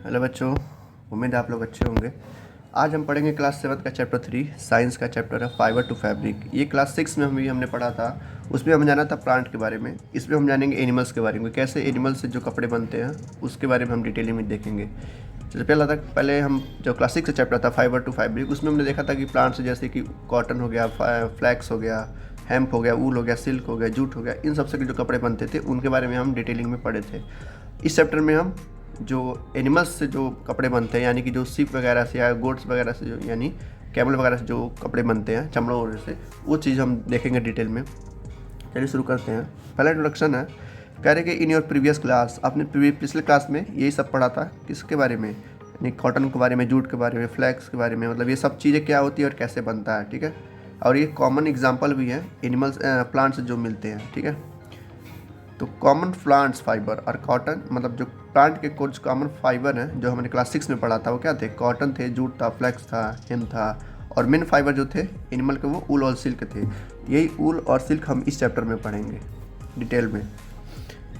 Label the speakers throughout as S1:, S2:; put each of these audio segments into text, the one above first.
S1: Hello बच्चों, उम्मीद है आप लोग अच्छे होंगे। आज हम पढ़ेंगे क्लास 7 का चैप्टर 3, साइंस का चैप्टर है फाइबर टू फैब्रिक। ये क्लास 6 में हमने पढ़ा था। उसमें हम जाना था प्लांट के बारे में। इसमें हम जानेंगे एनिमल्स के बारे में, कैसे एनिमल्स से जो कपड़े बनते हैं उसके बारे में हम डिटेलिंग में देखेंगे। सबसे पहले हम जो क्लास 6 का चैप्टर था फाइबर टू फैब्रिक, उसमें हमने देखा था कि प्लांट्स जैसे कि कॉटन हो गया, फ्लैक्स हो गया, हेम्प हो गया, वूल हो गया, सिल्क हो गया, जूट हो गया, इन सब से जो कपड़े बनते थे उनके बारे में हम डिटेलिंग में पढ़े थे। इस चैप्टर में हम जो एनिमल्स से जो कपड़े बनते हैं, यानी कि जो सीप वगैरह से या गोट्स वगैरह से, जो यानी कैमल वगैरह से जो कपड़े बनते हैं चमड़ों वगैरह से, वो चीज़ हम देखेंगे डिटेल में। चलिए शुरू करते हैं। पहला इंट्रोडक्शन है, कह रहे कि इन योर प्रीवियस क्लास, आपने पिछले क्लास में यही सब पढ़ा था। किसके बारे में? यानी कॉटन के बारे में, जूट के बारे में, फ्लैक्स के बारे में, मतलब ये सब चीज़ें क्या होती है और कैसे बनता है। ठीक है, और ये कॉमन एग्जाम्पल भी है एनिमल्स प्लांट्स जो मिलते हैं। ठीक है, तो कॉमन प्लांट्स फाइबर और कॉटन, मतलब जो प्लांट के कुछ कॉमन फाइबर हैं जो हमने क्लास 6 में पढ़ा था, वो क्या थे? कॉटन थे, जूट था, फ्लैक्स था, हेम था, और मेन फाइबर जो थे एनिमल के वो ऊल और सिल्क थे। यही ऊल और सिल्क हम इस चैप्टर में पढ़ेंगे डिटेल में।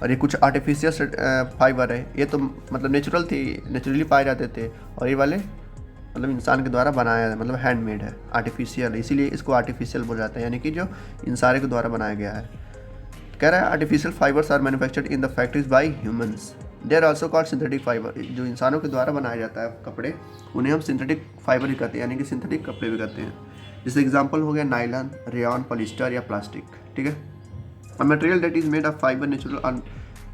S1: और ये कुछ आर्टिफिशियल फाइबर है, ये तो मतलब नेचुरली पाए जाते थे, और ये वाले मतलब इंसान के द्वारा बनाया है, मतलब हैंडमेड है, आर्टिफिशियल, इसीलिए इसको आर्टिफिशियल बोला जाता है, यानी कि जो इंसान के द्वारा बनाया गया है। कह रहा है artificial fibres are manufactured in the factories by humans, they are also called synthetic fibre. जो इंसानों के द्वारा बनाया जाता है कपड़े, उन्हें हम सिंथेटिक फाइबर ही कहते हैं, यानी कि सिंथेटिक कपड़े भी कहते हैं। जैसे एग्जांपल हो गया नायलॉन, रेयॉन, पॉलिस्टर या प्लास्टिक। ठीक है, a material that is made of fibre, natural,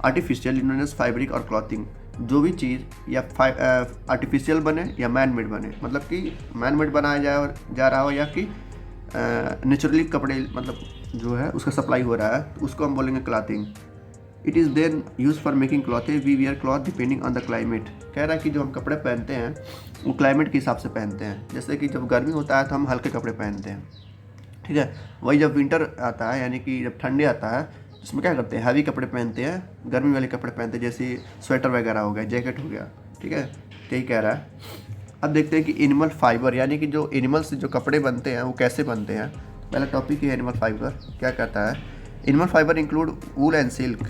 S1: artificial, known as fabric और क्लॉथिंग। जो भी चीज़ या आर्टिफिशियल बने या मैन मेड बने, मतलब कि मैन मेड बनाया जा रहा हो या कि नेचुरली कपड़े मतलब जो है उसका सप्लाई हो रहा है, तो उसको हम बोलेंगे clothing. It is then use for making cloth, we wear cloth depending on the climate. कह रहा है कि जो हम कपड़े पहनते हैं वो क्लाइमेट के हिसाब से पहनते हैं। जैसे कि जब गर्मी होता है तो हम हल्के कपड़े पहनते हैं। ठीक है, वही जब विंटर आता है, यानी कि जब ठंडे आता है, उसमें क्या करते हैं? हैवी कपड़े पहनते हैं, गर्मी वाले कपड़े पहनते हैं, जैसे स्वेटर वगैरह हो गया, जैकेट हो गया। ठीक है, यही कह रहा है। अब देखते हैं कि एनिमल फाइबर, यानी कि जो एनिमल से जो कपड़े बनते हैं वो कैसे बनते हैं। पहला टॉपिक है एनिमल फाइबर। क्या कहता है? Animal fibre include wool and silk.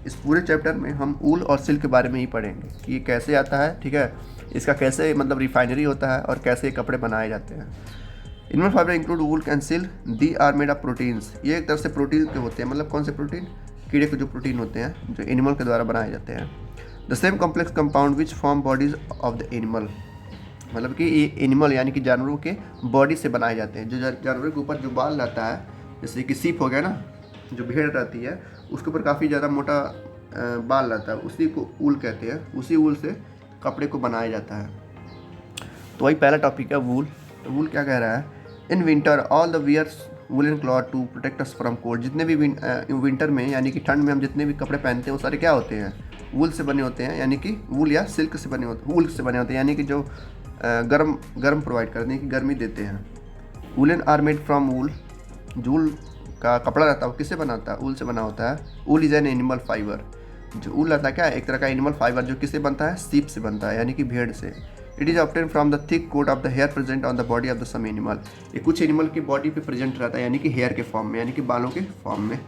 S1: इस पूरे चैप्टर में हम वूल और सिल्क के बारे में ही पढ़ेंगे कि ये कैसे आता है। ठीक है, इसका कैसे मतलब रिफाइनरी होता है और कैसे कपड़े बनाए जाते हैं। Animal fibre include wool and silk, they are made of proteins. ये एक तरह से प्रोटीन के होते हैं, मतलब कौन से प्रोटीन? कीड़े के जो प्रोटीन होते हैं जो एनिमल के द्वारा बनाए जाते हैं। The same complex compound which form bodies of the animal, मतलब कि ये एनिमल यानी कि जानवरों के बॉडी से बनाए जाते हैं। जो जानवरों के ऊपर जो बाल रहता है, जैसे कि सीप हो गया ना, जो भेड़ रहती है उसके ऊपर काफ़ी ज़्यादा मोटा बाल रहता है, उसी को ऊल कहते हैं। उसी ऊल से कपड़े को बनाया जाता है। तो वही पहला टॉपिक है वूल। तो वूल क्या कह रहा है? In winter all the wears woollen cloth to protect us from cold. जितने भी विंटर में यानी कि ठंड में हम जितने भी कपड़े पहनते हैं वो सारे क्या होते हैं? वूल से बने होते हैं, यानी कि वूल या सिल्क से बने होते हैं, वूल से बने होते हैं, यानी कि जो गर्म प्रोवाइड करते हैं, कि गर्मी देते हैं। Woollen are made from wool. जूल का कपड़ा रहता है वो किससे बना होता है? वूल से बना होता है। वूल इज एन एनिमल फाइबर। जो वूल रहता है क्या? एक तरह का एनिमल फाइबर जो किससे बनता है? सीप से बनता है, यानी कि भेड़ से। It is obtain from the thick coat of the hair present on the body of the some animal. ये कुछ एनिमल की बॉडी पे प्रेजेंट रहता है, यानी कि हेयर के फॉर्म में, यानी कि बालों के फॉर्म में।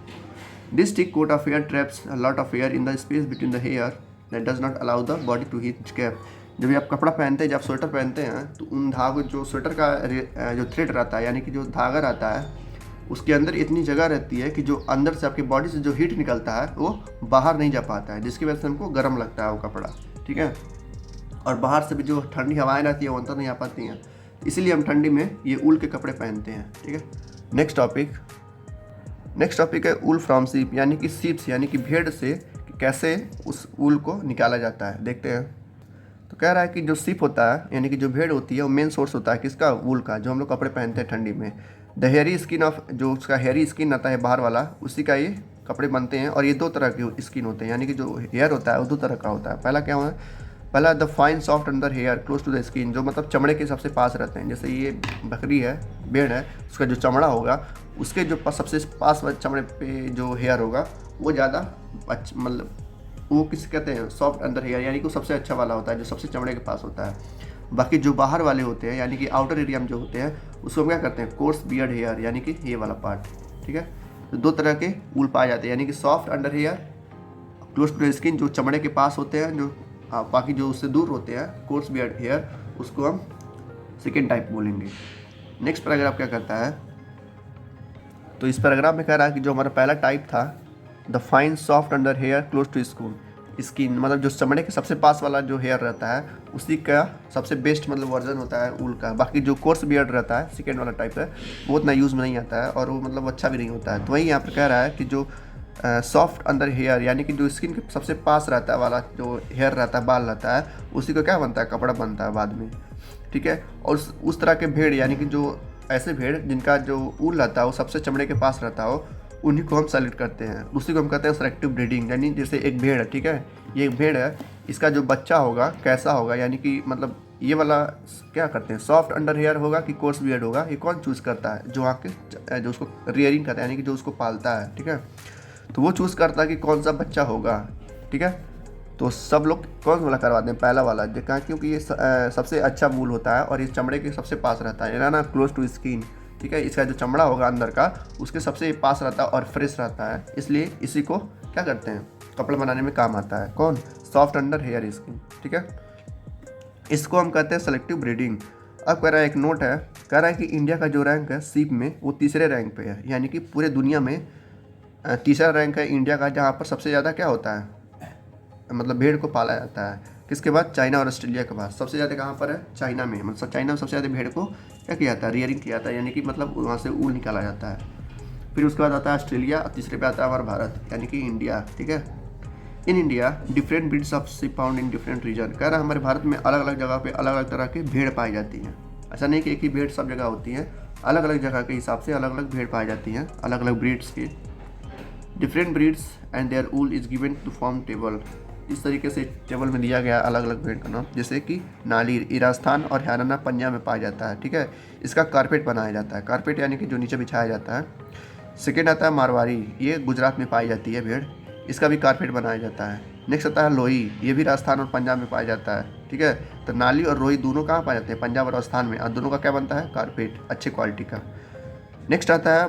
S1: This thick coat of hair traps a lot of air in the space between the hair that does not allow the body to heat gap. जब भी आप कपड़ा पहनते हैं, जब स्वेटर पहनते हैं, तो उन धागों, जो स्वेटर का जो थ्रेड रहता है, यानी कि जो धागा रहता है, उसके अंदर इतनी जगह रहती है कि जो अंदर से आपकी बॉडी से जो हीट निकलता है वो बाहर नहीं जा पाता है, जिसकी वजह से हमको गर्म लगता है वो कपड़ा। ठीक है, और बाहर से भी जो ठंडी हवाएं रहती हैं वो अंदर नहीं आ पाती हैं, इसीलिए हम ठंडी में ये ऊल के कपड़े पहनते हैं। ठीक है, नेक्स्ट टॉपिक है ऊल फ्रॉम सीप, यानी कि सीप से, यानी कि भेड़ से कैसे उस ऊल को निकाला जाता है, देखते हैं। तो कह रहा है कि जो सीप होता है, यानी कि जो भेड़ होती है, वो मेन सोर्स होता है किसका? वूल का, जो हम लोग कपड़े पहनते हैं ठंडी में। द हेयरी स्किन ऑफ, जो उसका हेयरी स्किन आता है बाहर वाला, उसी का ये कपड़े बनते हैं। और ये दो तरह के स्किन होते हैं, यानी कि जो हेयर होता है वो दो तरह का होता है। पहला क्या होता है? पहला the fine soft under hair close to the skin, जो मतलब चमड़े के सबसे पास रहते हैं। जैसे ये बकरी है, भेड़ है, उसका जो चमड़ा होगा, उसके जो सबसे पास वाले चमड़े पे जो हेयर होगा वो ज़्यादा मतलब वो किसे कहते हैं? सॉफ्ट अंडर हेयर, यानी कि वो सबसे अच्छा वाला होता है, जो सबसे चमड़े के पास होता है। बाकी जो बाहर वाले होते हैं, यानी कि आउटर एरिया में जो होते हैं, उसको हम क्या करते हैं? कोर्स बियर्ड हेयर, यानी कि ये वाला पार्ट। ठीक है, तो दो तरह के ऊल पाए जाते हैं, यानी कि soft under hair close to the skin, जो चमड़े के पास होते हैं, जो बाकी जो उससे दूर होते हैं कोर्स बियर्ड हेयर, उसको हम सेकेंड टाइप बोलेंगे। नेक्स्ट पैराग्राफ क्या करता है, तो इस पैराग्राफ में कह रहा है कि जो हमारा पहला टाइप था, the fine soft under hair close to skin, मतलब जो चमड़े के सबसे पास वाला जो हेयर रहता है उसी का सबसे बेस्ट मतलब वर्जन होता है ऊल का। बाकी जो कोर्स बियर्ड रहता है सेकेंड वाला टाइप है वो उतना यूज़ में नहीं आता है और वो मतलब अच्छा भी नहीं होता है। तो वही यहाँ पर कह रहा है कि जो सॉफ्ट अंदर हेयर यानी कि जो स्किन के सबसे पास रहता है वाला जो हेयर रहता है, बाल रहता है, उसी को क्या बनता है, कपड़ा बनता है बाद में, ठीक है। और उस तरह के भेड़ यानी कि जो ऐसे भेड़ जिनका जो ऊल रहता है वो सबसे चमड़े के पास रहता हो, उन्हीं को हम सेलेक्ट करते हैं, उसी को हम कहते हैं सेलेक्टिव ब्रीडिंग। यानी जैसे एक भेड़ है, ठीक है, ये एक भेड़ है, इसका जो बच्चा होगा कैसा होगा, यानी कि मतलब ये वाला क्या करते हैं, सॉफ्ट अंडर हेयर होगा कि कोर्स बियर्ड होगा, ये कौन चूज़ करता है, जो आके जो उसको रियरिंग करता है यानी कि जो उसको पालता है, ठीक है, तो वो चूज़ करता है कि कौन सा बच्चा होगा, ठीक है। तो सब लोग कौन वाला करवाते हैं, पहला वाला, कहाँ, क्योंकि ये सबसे अच्छा वूल होता है और ये चमड़े के सबसे पास रहता है ना, क्लोज टू स्किन, ठीक है। इसका जो चमड़ा होगा अंदर का उसके सबसे पास रहता है और फ्रेश रहता है, इसलिए इसी को क्या करते हैं, कपड़े बनाने में काम आता है। कौन, सॉफ्ट अंडर हेयर स्किन, ठीक है। इसको हम कहते हैं सेलेक्टिव ब्रीडिंग। अब कह रहा है एक नोट है, कह रहा है कि इंडिया का जो रैंक है सीप में वो तीसरे रैंक पे है, यानी कि पूरे दुनिया में तीसरा रैंक है इंडिया का, जहाँ पर सबसे ज़्यादा क्या होता है, मतलब भेड़ को पाला जाता है। किसके बाद, चाइना और ऑस्ट्रेलिया के बाद सबसे ज़्यादा कहाँ पर है, चाइना में, मतलब चाइना में सबसे ज़्यादा भेड़ को क्या किया जाता है, रियरिंग किया जाता है, यानी कि मतलब वहाँ से ऊल निकाला जाता है। फिर उसके बाद आता है ऑस्ट्रेलिया, तीसरे पे आता है हमारा भारत यानी कि इंडिया, ठीक है। In India different breeds of sheep found in different region, कह रहा है हमारे भारत में अलग अलग जगह पे अलग अलग तरह के भेड़ पाई जाती हैं। ऐसा नहीं कि एक ही भेड़ सब जगह होती है, अलग अलग जगह के हिसाब से अलग अलग भेड़ पाई जाती हैं, अलग अलग ब्रीड्स के। Different breeds and their wool is given to form table, इस तरीके से टेबल में दिया गया अलग अलग भेड़ का नाम, जैसे कि नाली राजस्थान और हरियाणा पंजाब में पाया जाता है, ठीक है। इसका कारपेट बनाया जाता है, कारपेट यानी कि जो नीचे बिछाया जाता है। सेकेंड आता है मारवाड़ी, ये गुजरात में पाई जाती है भेड़, इसका भी कारपेट बनाया जाता है। नेक्स्ट आता है लोही, ये भी राजस्थान और पंजाब में पाया जाता है, ठीक है। तो नाली और रोही दोनों कहाँ पाए जाते हैं, पंजाब और राजस्थान में, और दोनों का क्या बनता है, कारपेट, अच्छे क्वालिटी का। नेक्स्ट आता है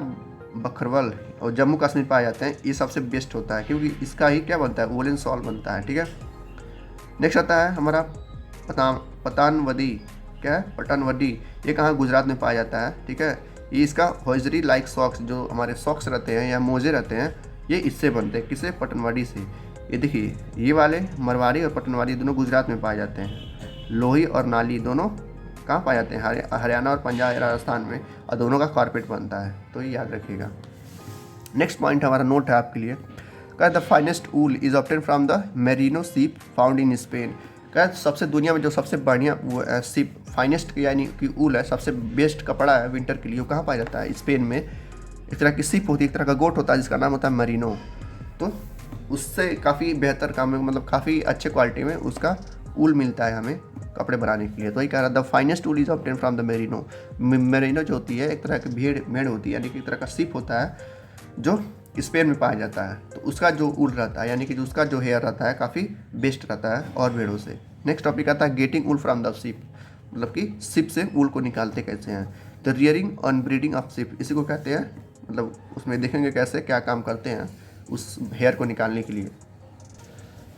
S1: बखरवल, और जम्मू कश्मीर पाए जाते हैं, ये सबसे बेस्ट होता है क्योंकि इसका ही क्या बनता है, वोलन सॉल बनता है, ठीक है। नेक्स्ट आता है हमारा पतानवदी, क्या है, पठानवदी, ये कहाँ, गुजरात में पाया जाता है, ठीक है। ये इसका हॉजरी लाइक सॉक्स, जो हमारे सॉक्स रहते हैं या मोजे रहते हैं, ये इससे बनते हैं, किससे, पटनवाड़ी से। ये देखिए ये वाले मरवाड़ी और पटनवाड़ी दोनों गुजरात में पाए जाते हैं। लोही और नाली दोनों कहाँ पाए जाते हैं, हरियाणा और पंजाब या राजस्थान में, और दोनों का कारपेट बनता है, तो ये याद रखिएगा। नेक्स्ट पॉइंट हमारा नोट है आपके लिए, कहा the finest wool is obtain from the merino सीप फाउंड इन स्पेन, कहा सबसे दुनिया में जो सबसे बढ़िया सीप फाइनेस्ट यानी कि ऊल है, सबसे बेस्ट कपड़ा है विंटर के लिए, वो कहाँ पाया जाता है, स्पेन में। एक तरह की सीप होती है, एक तरह का गोट होता है जिसका नाम होता है मेरिनो, तो उससे काफ़ी बेहतर काम है, मतलब काफ़ी अच्छे क्वालिटी में उसका ऊल मिलता है हमें कपड़े बनाने के लिए। तो ये कह रहा the finest wool is obtain from the merino. Merino जो होती है एक तरह की भेड़ होती है, यानी कि एक तरह का सीप होता है जो स्पेन में पाया जाता है, तो उसका जो ऊल रहता है यानी कि जो उसका जो हेयर रहता है काफ़ी बेस्ट रहता है और भेड़ों से। नेक्स्ट टॉपिक आता है getting wool from the ship, मतलब कि शिप से ऊल को निकालते कैसे हैं। The rearing on breeding of ship, इसी को कहते हैं, मतलब उसमें देखेंगे कैसे क्या काम करते हैं उस हेयर को निकालने के लिए।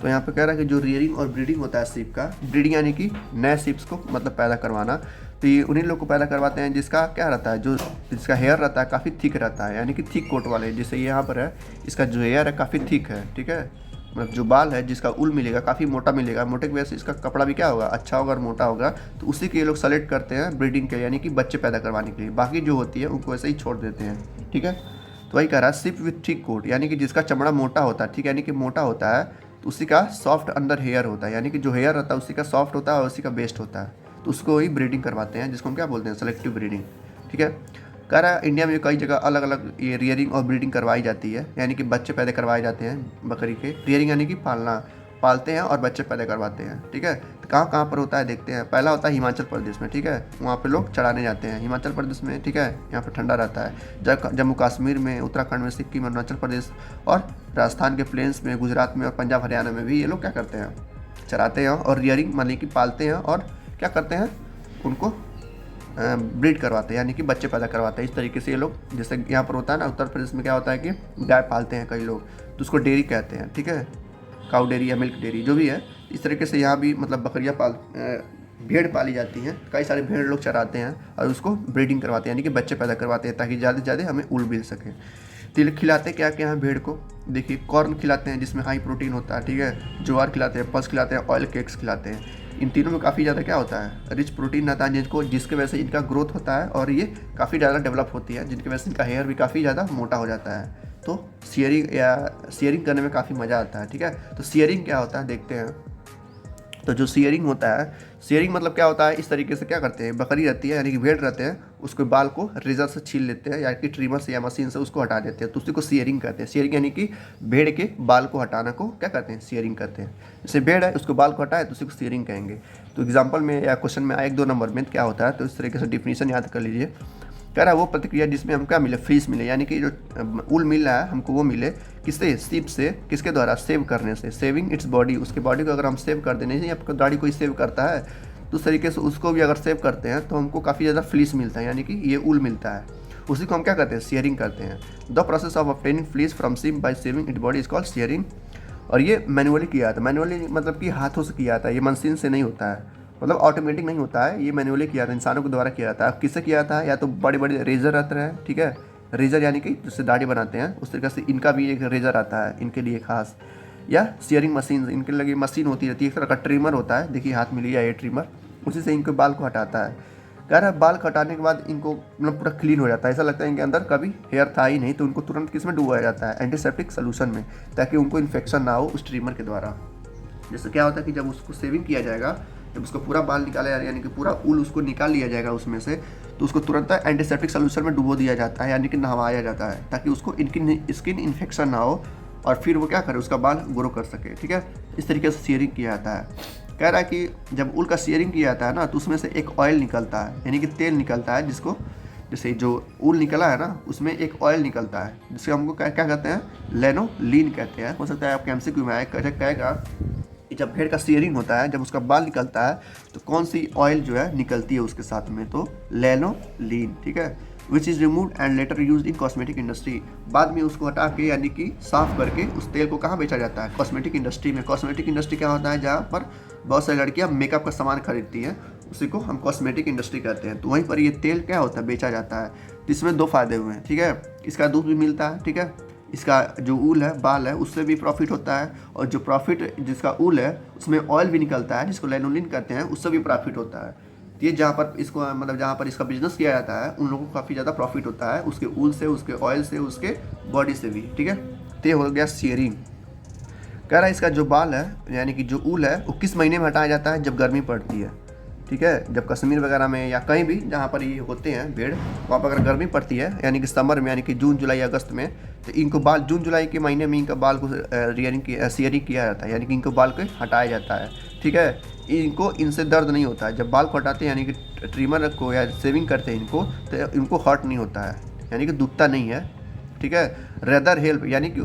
S1: तो यहाँ पे कह रहा है कि जो रियरिंग और ब्रीडिंग होता है शिप का, ब्रीडिंग यानी कि नए शिप्स को मतलब पैदा करवाना, तो ये उन्हीं लोग को पैदा करवाते हैं जिसका क्या रहता है, जो जिसका हेयर रहता है काफ़ी थिक रहता है, यानी कि थिक कोट वाले, जैसे यहाँ पर है इसका जो हेयर है काफ़ी थिक है, ठीक है। मतलब जो बाल है जिसका ऊल मिलेगा काफ़ी मोटा मिलेगा, मोटे की वजह से इसका कपड़ा भी क्या होगा, अच्छा होगा और मोटा होगा, तो उसी के ये लोग सेलेक्ट करते हैं ब्रीडिंग के, यानी कि बच्चे पैदा करवाने के लिए। बाकी जो होती है उनको ऐसे ही छोड़ देते हैं, ठीक है। तो वही कह रहा है शिप विथ थिक कोट, यानी कि जिसका चमड़ा मोटा होता है, ठीक है, यानी कि मोटा होता है, तो उसी का सॉफ्ट अंदर हेयर होता है, यानी कि जो हेयर रहता है उसी का सॉफ्ट होता है और उसी का बेस्ट होता है, तो उसको ही ब्रीडिंग करवाते हैं, जिसको हम क्या बोलते हैं, सेलेक्टिव ब्रीडिंग, ठीक है। कह रहा है इंडिया में कई जगह अलग अलग ये रियरिंग और ब्रीडिंग करवाई जाती है, यानी कि बच्चे पैदा करवाए जाते हैं बकरी के। रियरिंग यानी कि पालते हैं और बच्चे पैदा करवाते हैं, ठीक है। तो कहाँ कहाँ पर होता है देखते हैं। पहला होता है हिमाचल प्रदेश में, ठीक है, वहाँ पे लोग चढ़ाने जाते हैं हिमाचल प्रदेश में, ठीक है, यहाँ पर ठंडा रहता है। जम्मू कश्मीर में, उत्तराखंड में, सिक्किम, अरुणाचल प्रदेश और राजस्थान के प्लेन्स में, गुजरात में और पंजाब हरियाणा में भी ये लोग क्या करते हैं, चराते हैं और रियरिंग मतलब कि पालते हैं और क्या करते हैं, उनको ब्रीड करवाते हैं, यानी कि बच्चे पैदा करवाते हैं। इस तरीके से ये लोग, जैसे यहाँ पर होता है ना उत्तर प्रदेश में क्या होता है कि गाय पालते हैं कई लोग, तो उसको डेयरी कहते हैं, ठीक है। काउ डेयरी या मिल्क डेयरी जो भी है, इस तरीके से यहाँ भी मतलब बकरियाँ भेड़ पाली जाती हैं। कई सारे भेड़ लोग चराते हैं और उसको ब्रीडिंग करवाते हैं, यानी कि बच्चे पैदा करवाते हैं ताकि ज़्यादा से ज़्यादा हमें ऊल मिल सके। तिल खिलाते क्या क्या हैं भेड़ को, देखिए कॉर्न खिलाते हैं जिसमें हाई प्रोटीन होता है, ठीक है, ज्वार खिलाते हैं, पल्स खिलाते हैं, ऑयल केक्स खिलाते हैं। इन तीनों में काफ़ी ज़्यादा क्या होता है, रिच प्रोटीन रहता है जिसके वजह से इनका ग्रोथ होता है और ये काफ़ी ज़्यादा डेवलप होती है, जिनकी वजह से इनका हेयर भी काफ़ी ज़्यादा मोटा हो जाता है। तो शेयरिंग करने में काफ़ी मज़ा आता है, ठीक है। तो शेयरिंग क्या होता है देखते हैं। तो जो शेयरिंग होता है, शेयरिंग मतलब क्या होता है, इस तरीके से क्या करते हैं, बकरी रहती है यानी कि भेड़ रहते हैं, उसके बाल को रेजर से छील लेते हैं या कि ट्रिमर से या मशीन से उसको हटा देते हैं, तो उसी को शेयरिंग कहते हैं। शेयरिंग यानी कि भेड़ के बाल को हटाना को क्या कहते हैं, शेयरिंग कहते हैं। जैसे भेड़ है उसको बाल को हटाए तो उसी को शेयरिंग कहेंगे। तो एग्जाम्पल में या क्वेश्चन में आए 1-2 नंबर में क्या होता है, तो इस तरीके से डिफिनीशन याद कर लीजिए। कह रहा है वो प्रतिक्रिया जिसमें हम क्या मिले, फ्लीस मिले, यानी कि जो ऊल मिल रहा है हमको वो मिले किससे, सीप से, किसके द्वारा, सेव करने से, सेविंग इट्स बॉडी, उसके बॉडी को अगर हम सेव कर देने से, आपका गाड़ी कोई सेव करता है तो उस तरीके से उसको भी अगर सेव करते हैं तो हमको काफ़ी ज़्यादा फ्लीस मिलता है, यानी कि ये ऊल मिलता है। उसी को हम क्या करते हैं, शेयरिंग करते हैं। The process of obtaining fleece from sheep by shaving it body is called shearing. और ये मैनुअली किया जाता है, मैनुअली मतलब कि हाथों से किया जाता है, ये मशीन से नहीं होता है, मतलब ऑटोमेटिक नहीं होता है, ये मैनुअली किया था, इंसानों के द्वारा किया जाता है। अब किससे किया था, या तो बड़े बड़े रेजर रहते हैं, ठीक है, रेजर यानी कि जिससे दाढ़ी बनाते हैं, उस तरीके से इनका भी एक रेजर आता है इनके लिए खास, या शेयरिंग मशीन, इनके लगे मशीन होती रहती है, एक तरह का ट्रिमर होता है, देखिए हाथ में लिया ये ट्रिमर, उसी से इनके बाल को हटाता है। कह रहा है बाल कटाने के बाद इनको मतलब पूरा क्लीन हो जाता है, ऐसा लगता है इनके अंदर कभी हेयर था ही नहीं, तो उनको तुरंत किस में डुबाया जाता है, एंटीसेप्टिक सोल्यूशन में, ताकि उनको इन्फेक्शन ना हो उस ट्रिमर के द्वारा। जैसे क्या होता है कि जब उसको सेविंग किया जाएगा, जब उसको पूरा बाल निकाला जाएगा यानी कि पूरा ऊल उसको निकाल लिया जाएगा उसमें से, तो उसको तुरंत एंटीसेप्टिक सोल्यूशन में डुबो दिया जाता है, यानी कि नहवाया जाता है, ताकि उसको इनकी स्किन इन्फेक्शन ना हो और फिर वो क्या करे, उसका बाल ग्रो कर सके, ठीक है। इस तरीके से शेयरिंग किया जाता है। कह रहा है कि जब ऊल का शेयरिंग किया जाता है ना, तो उसमें से एक ऑयल निकलता है, यानी कि तेल निकलता है, जिसको जैसे जो ऊल निकला है ना उसमें एक ऑयल निकलता है, जिसको हमको क्या कहते हैं, लेनोलीन कहते हैं। हो सकता है आपके एमसीक्यू में आए, कहेगा कि जब भेड़ का शेयरिंग होता है, जब उसका बाल निकलता है तो कौन सी ऑयल जो है निकलती है उसके साथ में, तो लेनोलीन, ठीक है, which is removed and later use in cosmetic industry. बाद में उसको हटा के यानी कि साफ करके उस तेल को कहाँ बेचा जाता है, कॉस्मेटिक इंडस्ट्री में। कॉस्मेटिक इंडस्ट्री क्या होता है, जहाँ पर बहुत सारी लड़कियाँ मेकअप का सामान खरीदती हैं, उसी को हम कॉस्मेटिक इंडस्ट्री कहते हैं। तो वहीं पर ये तेल क्या होता है, बेचा जाता है। तो इसमें 2 फायदे हुए हैं, ठीक है, इसका दूध भी मिलता है, ठीक है, इसका जो ऊल है, बाल है, उससे भी प्रॉफिट होता है, और जो प्रॉफिट जिसका ऊल है उसमें ऑयल भी निकलता है जिसको लेनोलिन कहते हैं, उससे भी प्रॉफिट होता है। तो ये जहाँ पर इसको मतलब जहाँ पर इसका बिजनेस किया जाता है उन लोगों को काफ़ी ज़्यादा प्रॉफिट होता है, उसके ऊल से, उसके ऑयल से, उसके बॉडी से भी, ठीक है। तो ये हो गया शेयरिंग। कह रहा है इसका जो बाल है यानी कि जो ऊल है वो किस महीने में हटाया जाता है, जब गर्मी पड़ती है, ठीक है। जब कश्मीर वगैरह में या कहीं भी जहाँ पर ये होते हैं भेड़, वहाँ पर अगर गर्मी पड़ती है यानी कि समर में, यानी कि जून जुलाई अगस्त में, तो इनको बाल जून जुलाई के महीने में इनका बाल को शेयरिंग किया जाता है, यानी कि इनको बाल को हटाया जाता है, ठीक है। इनको इनसे दर्द नहीं होता है जब बाल को हटाते हैं, यानी कि ट्रिमर को या सेविंग करते हैं इनको, तो इनको हर्ट नहीं होता है, यानी कि दुखता नहीं है, ठीक है। रेदर हेल्प यानी कि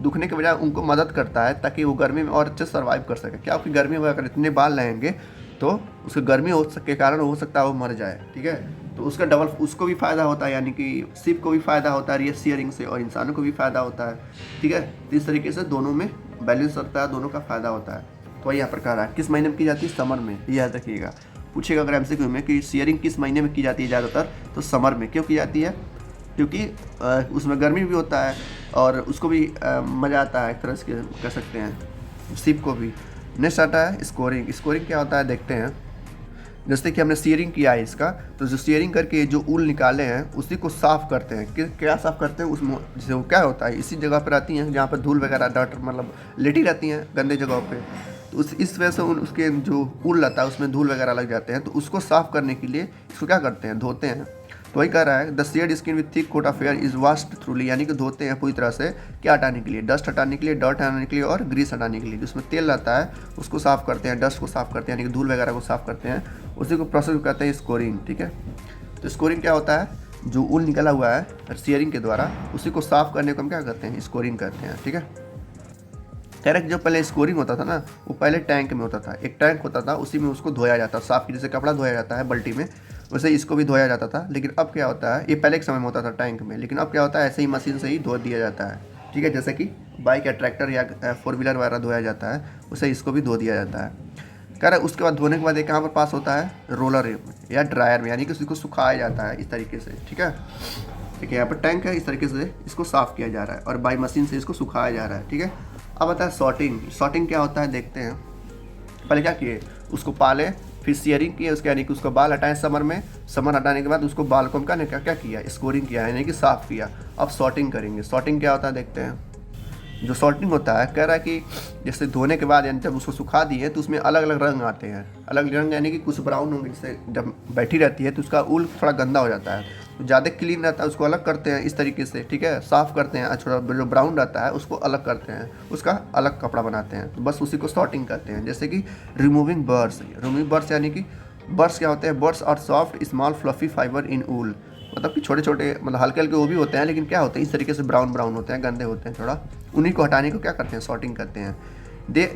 S1: दुखने के बजाय उनको मदद करता है ताकि वो गर्मी में और अच्छे से सर्वाइव कर सके। क्या आपकी गर्मी में अगर इतने बाल रहेंगे तो उसके गर्मी हो के कारण हो सकता है वो मर जाए, ठीक है। तो उसका डबल उसको भी फ़ायदा होता है, यानी कि सिप को भी फ़ायदा होता है शेयरिंग से, और इंसानों को भी फ़ायदा होता है, ठीक है। तो इस तरीके से दोनों में बैलेंस रखता है, दोनों का फ़ायदा होता है। तो यहाँ पर कह रहा है किस महीने में की जाती है, समर में, ये याद रखिएगा। पूछेगा अगर एमसीक्यू में कि शेयरिंग किस महीने में की जाती है ज़्यादातर, तो समर में। क्यों की जाती है, क्योंकि उसमें गर्मी भी होता है और उसको भी मज़ा आता है, एक तरह से कह सकते हैं, सिप को भी। नेक्स्ट आता है स्कोरिंग। स्कोरिंग क्या होता है देखते हैं। जैसे कि हमने शेयरिंग किया है इसका, तो जो शेयरिंग करके जो ऊल निकाले हैं उसी को साफ़ करते हैं। क्या साफ़ करते हैं, उसमें जैसे वो क्या होता है, इसी जगह पर रहती हैं जहाँ पर धूल वगैरह डॉट मतलब लेटी रहती हैं गंदे जगहों पे, तो इस वजह से उसके जो ऊल रहता है उसमें धूल वगैरह लग जाते हैं, तो उसको साफ़ करने के लिए इसको क्या करते हैं, धोते हैं। तो वही कह रहा है the sheared skin with thick coat of hair is washed thoroughly, यानी कि धोते हैं पूरी तरह से, क्या हटाने के लिए, डस्ट हटाने के लिए, डर्ट हटाने के लिए और ग्रीस हटाने के लिए। जिसमें तेल रहता है उसको साफ़ करते हैं, डस्ट को साफ़ करते हैं, यानी कि धूल वगैरह को साफ़ करते हैं, उसी को प्रोसेस कहते हैं स्कोरिंग, ठीक है। तो स्कोरिंग क्या होता है, जो ऊल निकला हुआ है शेयरिंग के द्वारा उसी को साफ़ करने को हम क्या करते हैं, स्कोरिंग करते हैं, ठीक है। डायरेक्ट जो पहले स्कोरिंग होता था ना, वो पहले टैंक में होता था, एक टैंक होता था, उसी में उसको धोया जाता, साफ जैसे कपड़ा धोया जाता है बाल्टी में, वैसे इसको भी धोया जाता था। लेकिन अब क्या होता है, ये पहले के समय में होता था टैंक में, लेकिन अब क्या होता है, ऐसे ही मशीन से ही धो दिया जाता है, ठीक है। जैसे कि बाइक या ट्रैक्टर या फोर व्हीलर वगैरह धोया जाता है, उसे इसको भी धो दिया जाता है। कह रहा है उसके बाद धोने के बाद एक कहाँ पर पास होता है, रोलर या ड्रायर में, यानी कि उसको सुखाया जाता है इस तरीके से। ठीक है, देखिए यहाँ पर टैंक है, इस तरीके से इसको साफ़ किया जा रहा है और बाई मशीन से इसको सुखाया जा रहा है। ठीक है, अब आता है सॉर्टिंग। सॉर्टिंग क्या होता है देखते हैं। पहले क्या किए, उसको पाले, फिर शेयरिंग किए, उसके यानी कि उसको बाल हटाएं समर में, समर हटाने के बाद उसको बाल को हमने क्या क्या किया, स्कोरिंग किया, यानी कि साफ़ किया। अब सॉर्टिंग करेंगे। सॉर्टिंग क्या होता है देखते हैं। जो सॉर्टिंग होता है, कह रहा है कि जैसे धोने के बाद यानी जब उसको सुखा दिए तो उसमें अलग अलग रंग आते हैं। अलग रंग यानी कि कुछ ब्राउन होंगे, जैसे जब बैठी रहती है तो उसका ऊल थोड़ा गंदा हो जाता है, तो ज़्यादा क्लीन रहता है उसको अलग करते हैं इस तरीके से। ठीक है, साफ़ करते हैं, थोड़ा जो ब्राउन रहता है उसको अलग करते हैं, उसका अलग कपड़ा बनाते हैं। तो बस उसी को सॉर्टिंग करते हैं। जैसे कि रिमूविंग बर्ड्स। रिमूविंग बर्ड्स यानी कि बर्ड्स क्या होते हैं, burrs are soft small fluffy fibre in wool, मतलब कि छोटे छोटे मतलब हल्के हल्के वो भी होते हैं, लेकिन क्या होते हैं इस तरीके से ब्राउन ब्राउन होते हैं, गंदे होते हैं थोड़ा। उन्हीं को हटाने को क्या करते हैं, सॉर्टिंग करते हैं।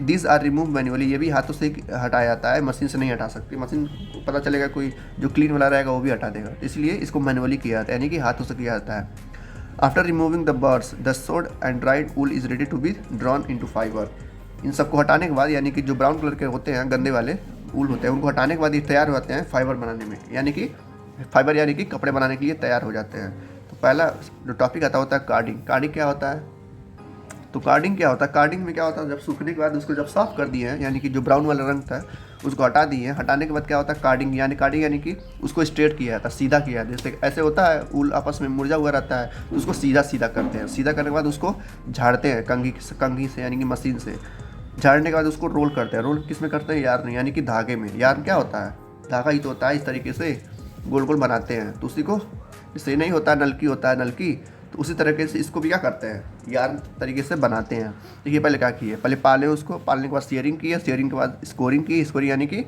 S1: दिस आर रिमूव मैन्युअली, ये भी हाथों से हटाया जाता है, मशीन से नहीं हटा सकती। मशीन को पता चलेगा कोई जो क्लीन वाला रहेगा वो भी हटा देगा, इसलिए इसको मैनुअली किया जाता है, यानी कि हाथों से किया जाता है। After removing the burrs the sorted and dried wool is ready to be drawn into fibre. इन सबको हटाने के बाद, यानी कि जो ब्राउन कलर के होते हैं गंदे वाले ऊल होते हैं, उनको हटाने के बाद ये तैयार हो जाते हैं फाइबर बनाने में, यानी कि फाइबर यानी कि कपड़े बनाने के लिए तैयार हो जाते हैं। तो पहला जो टॉपिक आता होता है कार्डिंग। कार्डिंग क्या होता है, तो कार्डिंग क्या होता है, कार्डिंग में क्या होता है, जब सूखने के बाद उसको जब साफ़ कर दिए हैं, यानी कि जो ब्राउन वाला रंग था उसको हटा दिए हैं, हटाने के बाद क्या होता है कार्डिंग, यानी कि उसको स्ट्रेट किया जाता है, सीधा किया जाता है। जैसे ऐसे होता है ऊल आपस में मुरझा हुआ रहता है, तो उसको सीधा सीधा करते हैं। सीधा करने के बाद उसको झाड़ते हैं कंघी से यानी कि मशीन से। झाड़ने के बाद उसको रोल करते हैं। रोल किस में करते हैं, यार्न यानी कि धागे में। यार्न क्या होता है, धागा ही तो होता है, इस तरीके से गोल गोल बनाते हैं। तो उसी को, जैसे नहीं होता नलकी होता है नलकी, तो उसी तरीके से इसको भी क्या करते हैं, यार्न तरीके से बनाते हैं। देखिए पहले क्या किए, पहले पाले उसको, पालने के बाद शेयरिंग किए, शेयरिंग के बाद स्कोरिंग की, स्कोरिंग यानी कि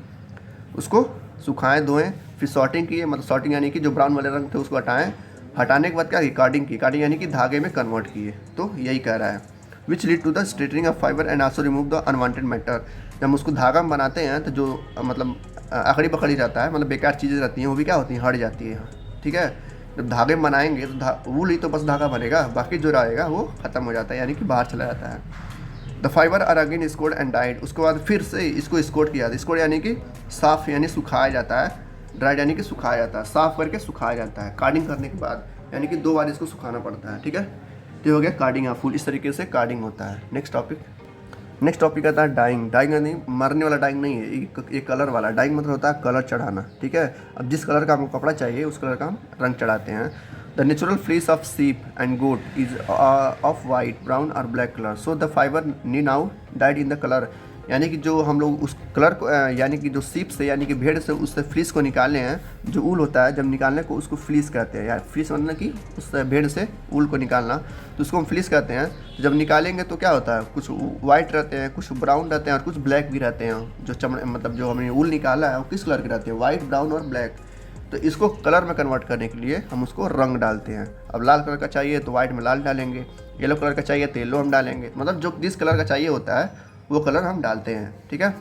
S1: उसको सुखाएं धोएं, फिर सॉर्टिंग किए, मतलब सॉर्टिंग यानी कि जो ब्राउन वाले रंग थे उसको हटाएं, हटाने के बाद क्या की कार्डिंग की, कार्डिंग यानी कि धागे में कन्वर्ट किए। तो यही कह रहा है which lead to the straightening of fibre and also remove the unwanted matter. जब हम उसको धागा में बनाते हैं तो जो मतलब अकड़ी पकड़ी जाता है, मतलब बेकार चीज़ें रहती हैं वो भी क्या होती हैं, हट जाती है। ठीक है, जब धागे में बनाएंगे तो वूल ही तो बस धागा बनेगा, बाकी जो रहेगा वो ख़त्म हो जाता है, यानी कि बाहर चला जाता है। The fibre are again scoured and dyed. उसके बाद फिर से इसको स्कोर्ड किया जाता है। स्कोर्ड यानी कि साफ़ यानी सुखाया जाता है, ड्राइड यानी कि सुखाया जाता है, साफ़ करके सुखाया जाता है। कार्डिंग करने के बाद यानी कि 2 बार इसको सुखाना पड़ता है। ठीक है, तो हो गया कार्डिंग या फुल, इस तरीके से कार्डिंग होता है। नेक्स्ट टॉपिक आता है डाइंग। डाइंग यानी मरने वाला डाइंग नहीं है, एक कलर वाला। डाइंग मतलब होता है कलर चढ़ाना। ठीक है, अब जिस कलर का हमको कपड़ा चाहिए उस कलर का हम रंग चढ़ाते हैं। The natural fleece of sheep and goat is of white brown और black colour, so the fibre नी now dyed in the colour. यानी कि जो हम लोग उस कलर को यानी कि जो सीप से यानी कि भेड़ से उससे फ्लीस को निकालने हैं, जो ऊल होता है जब निकालने को उसको फ्लीस कहते हैं। यार फ्लीस मतलब कि उस भेड़ से ऊल को निकालना, तो उसको हम फ्लीस कहते हैं। तो जब निकालेंगे तो क्या होता है, कुछ वाइट रहते हैं, कुछ ब्राउन रहते हैं और कुछ ब्लैक भी रहते हैं। जो चमड़े मतलब जो हमने ऊल निकाला है वो किस कलर के रहते हैं, वाइट ब्राउन और ब्लैक। तो इसको कलर में कन्वर्ट करने के लिए हम उसको रंग डालते हैं। अब लाल कलर का चाहिए तो वाइट में लाल डालेंगे, येलो कलर का चाहिए तो येलो हम डालेंगे, मतलब जो जिस कलर का चाहिए होता है वो कलर हम डालते हैं। ठीक है,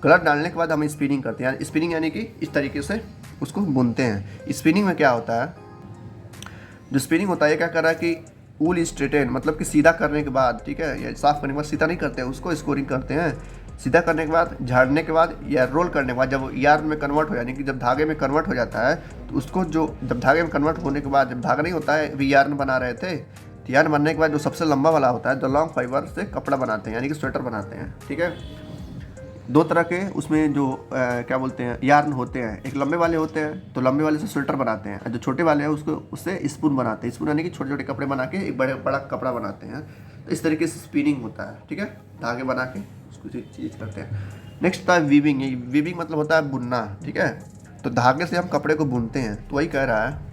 S1: कलर डालने के बाद हम स्पिनिंग करते हैं। स्पिनिंग यानी कि इस तरीके से उसको बुनते हैं। स्पिनिंग में क्या होता है, जो स्पिनिंग होता है ये क्या कर रहा है कि ऊल स्ट्रेटेन मतलब कि सीधा करने के बाद, ठीक है, या साफ़ करने के बाद सीधा नहीं करते हैं, उसको स्कोरिंग करते हैं। सीधा करने के बाद, झाड़ने के बाद या रोल करने के बाद, जब यार्न में कन्वर्ट हो यानी कि जब धागे में कन्वर्ट हो जाता है, तो उसको जो जब धागे में कन्वर्ट होने के बाद, जब धागा नहीं होता है, अभी यार्न बना रहे थे, तो यार्न बनने के बाद जो सबसे लंबा वाला होता है, द लॉन्ग फाइबर से कपड़ा बनाते हैं, यानी कि स्वेटर बनाते हैं। ठीक है, 2 तरह के उसमें जो क्या बोलते हैं यार्न होते हैं। एक लंबे वाले होते हैं तो लंबे वाले से स्वेटर बनाते हैं, जो छोटे वाले हैं उसको उससे स्पून बनाते हैं। स्पून यानी कि छोटे छोटे कपड़े बना के एक बड़ा कपड़ा बनाते हैं। तो इस तरीके से स्पिनिंग होता है। ठीक है, धागे बना के उसको चीज़ करते हैं। नेक्स्ट होता है वीविंग। ये वीविंग मतलब होता है बुनना। ठीक है, तो धागे से हम कपड़े को बुनते हैं। तो वही कह रहा है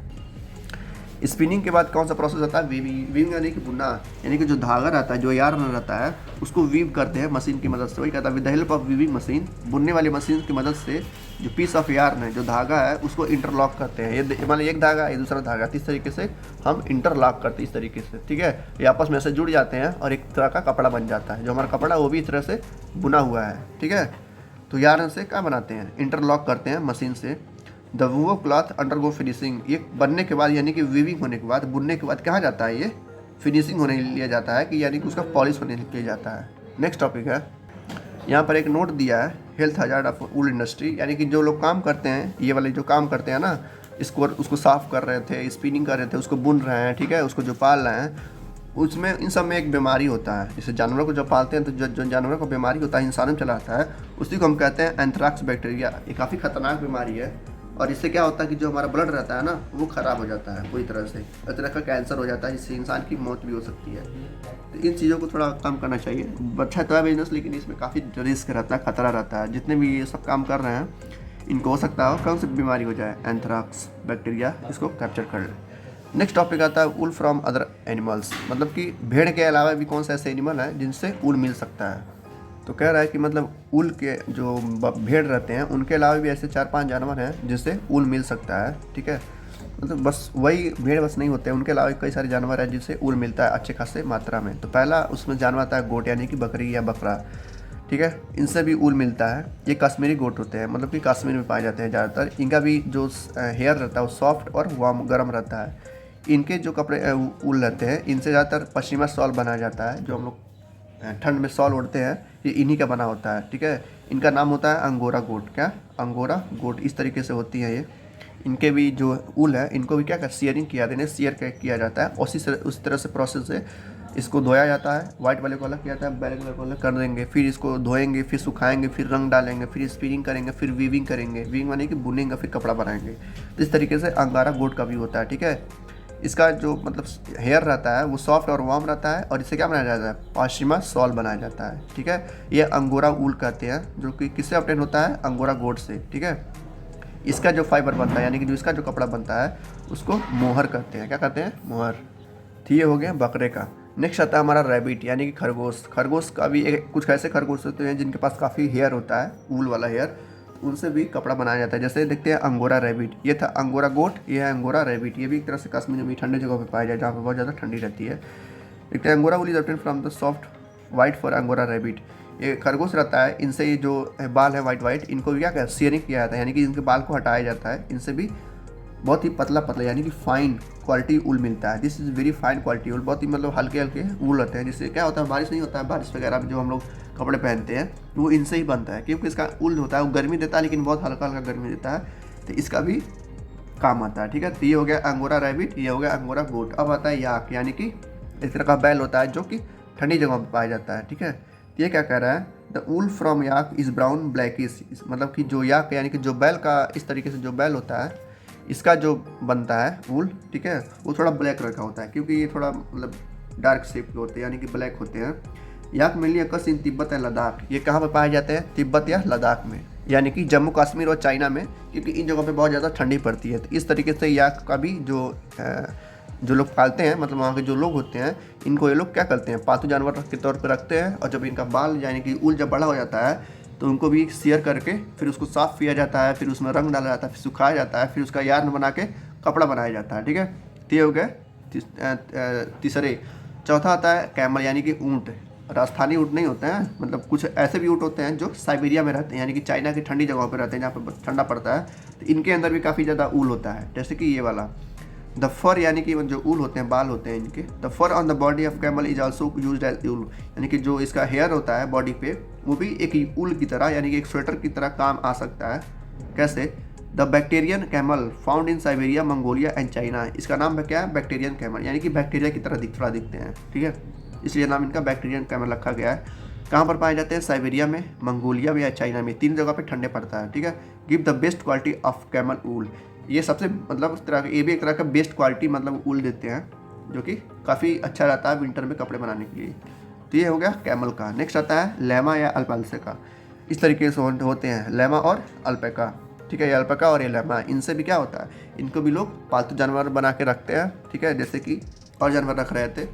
S1: स्पिनिंग के बाद कौन सा प्रोसेस होता है, वीविंग। वीविंग यानी कि बुनना, यानी कि जो धागा रहता है, जो यार्न रहता है, उसको वीव करते हैं मशीन की मदद से। वही कहता है with the help of weaving machine, बुनने वाली मशीन की मदद से जो पीस ऑफ यार्न है, जो धागा है, उसको इंटरलॉक करते हैं। ये मान एक धागा ये दूसरा धागा, इस तरीके से हम इंटरलॉक करते हैं इस तरीके से। ठीक है, ये आपस में ऐसे जुड़ जाते हैं और एक तरह का कपड़ा बन जाता है। जो हमारा कपड़ा वो भी इस तरह से बुना हुआ है। ठीक है, तो यार्न से क्या बनाते हैं, इंटरलॉक करते हैं मशीन से। The woven cloth undergo finishing. ये बनने के बाद यानी कि वीविंग होने के बाद, बुनने के बाद कहाँ जाता है, ये फिनिशिंग होने लिया जाता है, कि यानी कि उसका पॉलिश होने लिया जाता है। नेक्स्ट टॉपिक है, यहाँ पर एक नोट दिया है, health hazard of wool industry, यानी कि जो लोग काम करते हैं, ये वाले जो काम करते हैं ना, इसको उसको साफ़ कर रहे थे, स्पिनिंग कर रहे थे, उसको बुन रहे हैं, ठीक है, उसको जो पाल रहे हैं, उसमें इन सब में एक बीमारी होता है। जैसे जानवरों को जब पालते हैं तो जो जानवरों को बीमारी होता है, इंसानों में चला आता है, उसी को हम कहते हैं एंथ्राक्स बैक्टीरिया। ये काफ़ी खतरनाक बीमारी है, और इससे क्या होता है कि जो हमारा ब्लड रहता है ना, वो ख़राब हो जाता है पूरी तरह से, एक तरह का कैंसर हो जाता है, जिससे इंसान की मौत भी हो सकती है। तो इन चीज़ों को थोड़ा कम करना चाहिए। अच्छा तो है बिजनेस, लेकिन इसमें काफ़ी रिस्क रहता है, खतरा रहता है। जितने भी ये सब काम कर रहे हैं, इनको हो सकता है कौन सी बीमारी हो जाए, एंथ्राक्स बैक्टीरिया, इसको कैप्चर कर ले। नेक्स्ट टॉपिक आता है वूल फ्रॉम अदर एनिमल्स, मतलब कि भेड़ के अलावा भी कौन सा ऐसे एनिमल है जिनसे वूल मिल सकता है। तो कह रहा है कि मतलब वूल के जो भेड़ रहते हैं, उनके अलावा भी ऐसे 4-5 जानवर हैं जिनसे वूल मिल सकता है, ठीक है। मतलब बस वही भेड़ बस नहीं होते, उनके अलावा कई सारे जानवर हैं जिनसे वूल मिलता है अच्छे खासे मात्रा में। तो पहला उसमें जानवर आता है गोट, यानी कि बकरी या बकरा, ठीक है, इनसे भी वूल मिलता है। ये कश्मीरी गोट होते हैं, मतलब कि कश्मीर में पाए जाते हैं ज़्यादातर। इनका भी जो हेयर रहता है वो सॉफ्ट और वार्म गर्म रहता है। इनके जो कपड़े वूल रहते हैं, इनसे ज़्यादातर पश्चिमा शॉल बनाया जाता है, जो हम लोग ठंड में शॉल ओढ़ते हैं, ये इन्हीं का बना होता है, ठीक है। इनका नाम होता है अंगोरा गोट। क्या? अंगोरा गोट, इस तरीके से होती है ये। इनके भी जो वूल है, इनको भी क्या कर शेयरिंग किया जाता है, शेयर किया जाता है, उस तरह से प्रोसेस से इसको धोया जाता है। वाइट वाले को अलग किया जाता है, ब्लैक वाले को अलग कर देंगे, फिर इसको धोएंगे, फिर सुखाएंगे, फिर रंग डालेंगे, फिर स्पिनिंग करेंगे, फिर वीविंग करेंगे, वीविंग माने कि बुनेंगे, फिर कपड़ा बनाएंगे। तो इस तरीके से अंगारा गोट का भी होता है, ठीक है। इसका जो मतलब हेयर रहता है वो सॉफ्ट और वार्म रहता है, और इससे क्या बनाया जाता है, पाशिमा शॉल बनाया जाता है, ठीक है। ये अंगोरा वूल कहते हैं, जो कि किससे ऑब्टेन होता है, अंगोरा गोट से, ठीक है। इसका जो फाइबर बनता है, यानी कि जो इसका जो कपड़ा बनता है, उसको मोहर कहते हैं। क्या कहते हैं? मोहर। तो ये हो गया बकरे का। नेक्स्ट आता है हमारा रैबिट, यानी कि खरगोश। खरगोश का भी कुछ ऐसे खरगोश होते हैं जिनके पास काफ़ी हेयर होता है, वूल वाला हेयर, उनसे भी कपड़ा बनाया जाता है। जैसे देखते हैं अंगोरा रैबिट, ये था अंगोरा गोट, ये है अंगोरा रैबिट। ये भी एक तरह से कश्मीर में ठंडे जगहों पे पाया जाए, जहाँ पे बहुत ज़्यादा ठंडी रहती है। देखते हैं angora wool is obtain from the soft white for angora rabbit. ये खरगोश रहता है, इनसे ये जो बाल है वाइट वाइट, इनको भी क्या कहते हैं, शेयरिंग किया जाता है, यानी कि इनके बाल को हटाया जाता है। इनसे भी बहुत ही पतला पतला, यानी कि फाइन क्वालिटी वूल मिलता है। This is very fine quality wool, बहुत ही मतलब हल्के हल्के वूल होते हैं, जिससे क्या होता है, बारिश नहीं होता है, बारिश वगैरह में जो हम लोग कपड़े पहनते हैं वो इनसे ही बनता है, क्योंकि इसका वूल होता है वो गर्मी देता है, लेकिन बहुत हल्का हल्का गर्मी देता है, तो इसका भी काम आता है, ठीक है। तो ये हो गया अंगोरा रैबिट, ये हो गया अंगोरा गोट। अब आता है याक, यानी कि इस तरह का बैल होता है जो कि ठंडी जगहों पर पाया जाता है, ठीक है। तो ये क्या कह रहा है, the wool from yak is brown blackish, मतलब कि जो याक यानी कि जो बैल का इस तरीके से जो बैल होता है, इसका जो बनता है वूल, ठीक है, वो थोड़ा ब्लैक कलर का होता है, क्योंकि ये थोड़ा मतलब डार्क शेप के होते हैं, यानी कि ब्लैक होते हैं। याक मेनली अकर्स इन तिब्बत या लद्दाख। ये कहाँ पर पाए जाते हैं? तिब्बत या लद्दाख में, यानी कि जम्मू कश्मीर और चाइना में, क्योंकि इन जगहों पे बहुत ज़्यादा ठंडी पड़ती है। तो इस तरीके से याक का भी जो लोग पालते हैं, मतलब वहाँ के जो लोग होते हैं, इनको ये लोग क्या करते हैं, पालतू जानवर के तौर पर रखते हैं। और जब इनका बाल यानी कि वूल जब बड़ा हो जाता है, तो उनको भी शेयर करके फिर उसको साफ़ किया जाता है, फिर उसमें रंग डाला जाता है, फिर सुखाया जाता है, फिर उसका यार्न बना के कपड़ा बनाया जाता है, ठीक है। तो ये हो गया तीसरे। चौथा आता है कैमल, यानी कि ऊँट। राजस्थानी ऊँट नहीं होते हैं, मतलब कुछ ऐसे भी ऊँट होते हैं जो साइबेरिया में रहते हैं, यानी कि चाइना की ठंडी जगहों पर रहते हैं, जहाँ पर ठंडा पड़ता है। तो इनके अंदर भी काफ़ी ज़्यादा ऊल होता है, जैसे कि ये वाला। द फर, यानी कि जो ऊल होते हैं, बाल होते हैं इनके। The fur on the body of camel is also use as wool, यानी कि जो इसका हेयर होता है बॉडी पे, वो भी एक ऊल की तरह, यानी कि एक स्वेटर की तरह काम आ सकता है। कैसे? The Bactrian camel found in Siberia, Mongolia and China. इसका नाम है क्या है? बैक्टीरियन कैमल, यानी कि बैक्टीरिया की तरह थोड़ा दिखते हैं, ठीक है, इसलिए नाम इनका बैक्टीरियन कैमल रखा गया है। कहाँ पर पाए जाते हैं? साइबेरिया में, मंगोलिया में या चाइना में, 3 जगह पे ठंडे पड़ता है, ठीक है। Give the best quality of camel wool, ये सबसे मतलब उस तरह का, ये भी एक तरह का बेस्ट क्वालिटी मतलब ऊल देते हैं, जो कि काफ़ी अच्छा रहता है विंटर में कपड़े बनाने के लिए। तो ये हो गया कैमल का। नेक्स्ट आता है लैमा या अल्पाका। इस तरीके से होते हैं लैमा और अल्पाका, ठीक है। ये अल्पाका और ये लैमा, इनसे भी क्या होता है, इनको भी लोग पालतू जानवर बना के रखते हैं, ठीक है, जैसे कि और जानवर रख रहे थे,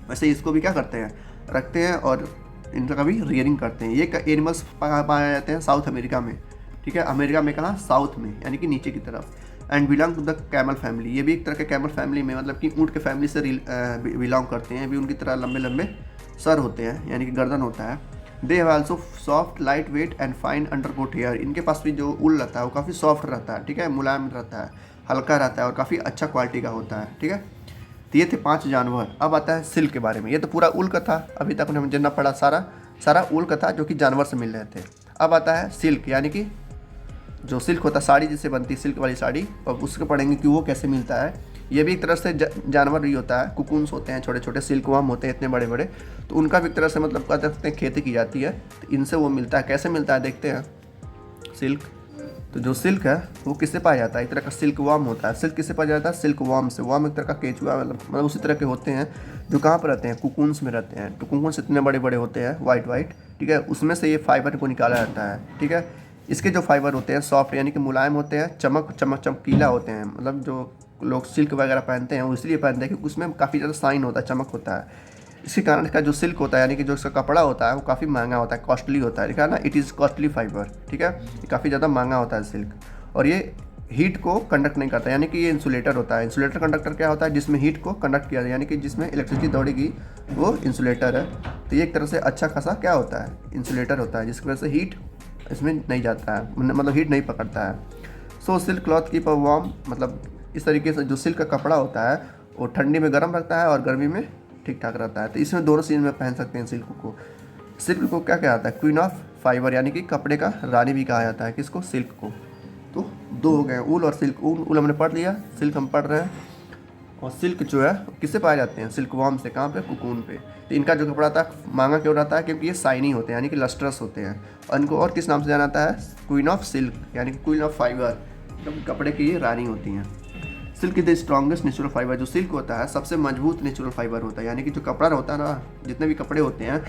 S1: वैसे इसको भी क्या करते हैं, रखते हैं, और इनका भी रियरिंग करते हैं। ये एनिमल्स पाए जाते हैं साउथ अमेरिका में, ठीक है। अमेरिका में कहाँ? साउथ में, यानी कि नीचे की तरफ। And belong to the camel family, ये भी एक तरह के कैमल फैमिली में, मतलब कि ऊँट के फैमिली से बिलोंग करते हैं। भी उनकी तरह लंबे लंबे सर होते हैं, यानी कि गर्दन होता है। They have also soft light weight and fine undercoat hair. इनके पास भी जो ऊल रहता है वो काफ़ी सॉफ्ट रहता है, ठीक है, मुलायम रहता है, हल्का रहता है, और काफ़ी अच्छा क्वालिटी का होता है, ठीक है। तो ये थे 5 जानवर। अब आता है सिल्क के बारे में। ये तो पूरा उल का था, अभी तक हमने जितना पढ़ा सारा उल का था जो कि जानवर से मिल रहे थे। अब आता है सिल्क, यानी कि जो सिल्क होता है, साड़ी जिससे बनती है सिल्क वाली साड़ी, और उसको पढ़ेंगे कि वो कैसे मिलता है। ये भी एक तरह से जानवर ही होता है, कुकुन्स होते हैं, छोटे छोटे सिल्क वार्म होते हैं इतने बड़े बड़े, तो उनका भी एक तरह से मतलब कह सकते हैं खेती की जाती है, तो इनसे वो मिलता है। कैसे मिलता है देखते हैं। सिल्क, तो जो सिल्क है वो किससे पाया जाता है, एक तरह का सिल्क वार्म होता है। सिल्क किससे पाया जाता है, सिल्क वार्म से। वार्म एक तरह का केचुआ मतलब उसी तरह के होते हैं जो कहाँ पर रहते हैं, कुकुन्स में रहते हैं। तो कुकुन्स इतने बड़े बड़े होते हैं वाइट, ठीक है, उसमें से ये फाइबर को निकाला जाता है, ठीक है। इसके जो फाइबर होते हैं सॉफ्ट यानी कि मुलायम होते हैं, चमकीला होते हैं। मतलब जो लोग सिल्क वगैरह पहनते हैं वो इसलिए पहनते हैं कि उसमें काफ़ी ज़्यादा शाइन होता है, चमक होता है। इसी कारण इसका जो सिल्क होता है यानी कि जो इसका कपड़ा होता है वो काफ़ी महंगा होता है, कॉस्टली होता है। लिखा है ना, इट इज़ कॉस्टली फाइबर, ठीक है। ये काफ़ी ज़्यादा महंगा होता है सिल्क, और ये हीट को कंडक्ट नहीं करता, यानी कि ये इंसुलेटर होता है। इंसुलेटर कंडक्टर क्या होता है, जिसमें हीट को कंडक्ट किया जाए, यानी कि जिसमें इलेक्ट्रिसिटी दौड़ेगी वो इंसुलेटर है। तो ये एक तरह से अच्छा खासा क्या होता है, इंसुलेटर होता है, जिसकी वजह से हीट इसमें नहीं जाता है, मतलब हीट नहीं पकड़ता है। सो silk cloth keep a warm, मतलब इस तरीके से जो सिल्क का कपड़ा होता है वो ठंडी में गर्म रखता है और गर्मी में ठीक ठाक रहता है। तो इसमें दोनों सीजन में पहन सकते हैं सिल्क को। सिल्क को क्या कहा जाता है, क्वीन ऑफ फाइबर, यानी कि कपड़े का रानी भी कहा जाता है किसको, सिल्क को। तो दो हो गए, ऊल और सिल्क। ऊल हमने पढ़ लिया, सिल्क हम पढ़ रहे हैं। और सिल्क जो है किससे पाए जाते हैं, सिल्क वार्म से। कहाँ पे, कुकून पे। तो इनका जो कपड़ा था महंगा क्यों रहता है, क्योंकि ये शाइनी होते हैं यानी कि लस्ट्रस होते हैं। और इनको और किस नाम से जाना जाता है, क्वीन ऑफ सिल्क, यानी कि क्वीन ऑफ फाइबर, मतलब कपड़े की ये रानी होती हैं। Silk is the strongest natural fibre. जो सिल्क होता है सबसे मजबूत नेचुरल फाइबर होता है, यानी कि जो कपड़ा होता है ना, जितने भी कपड़े होते हैं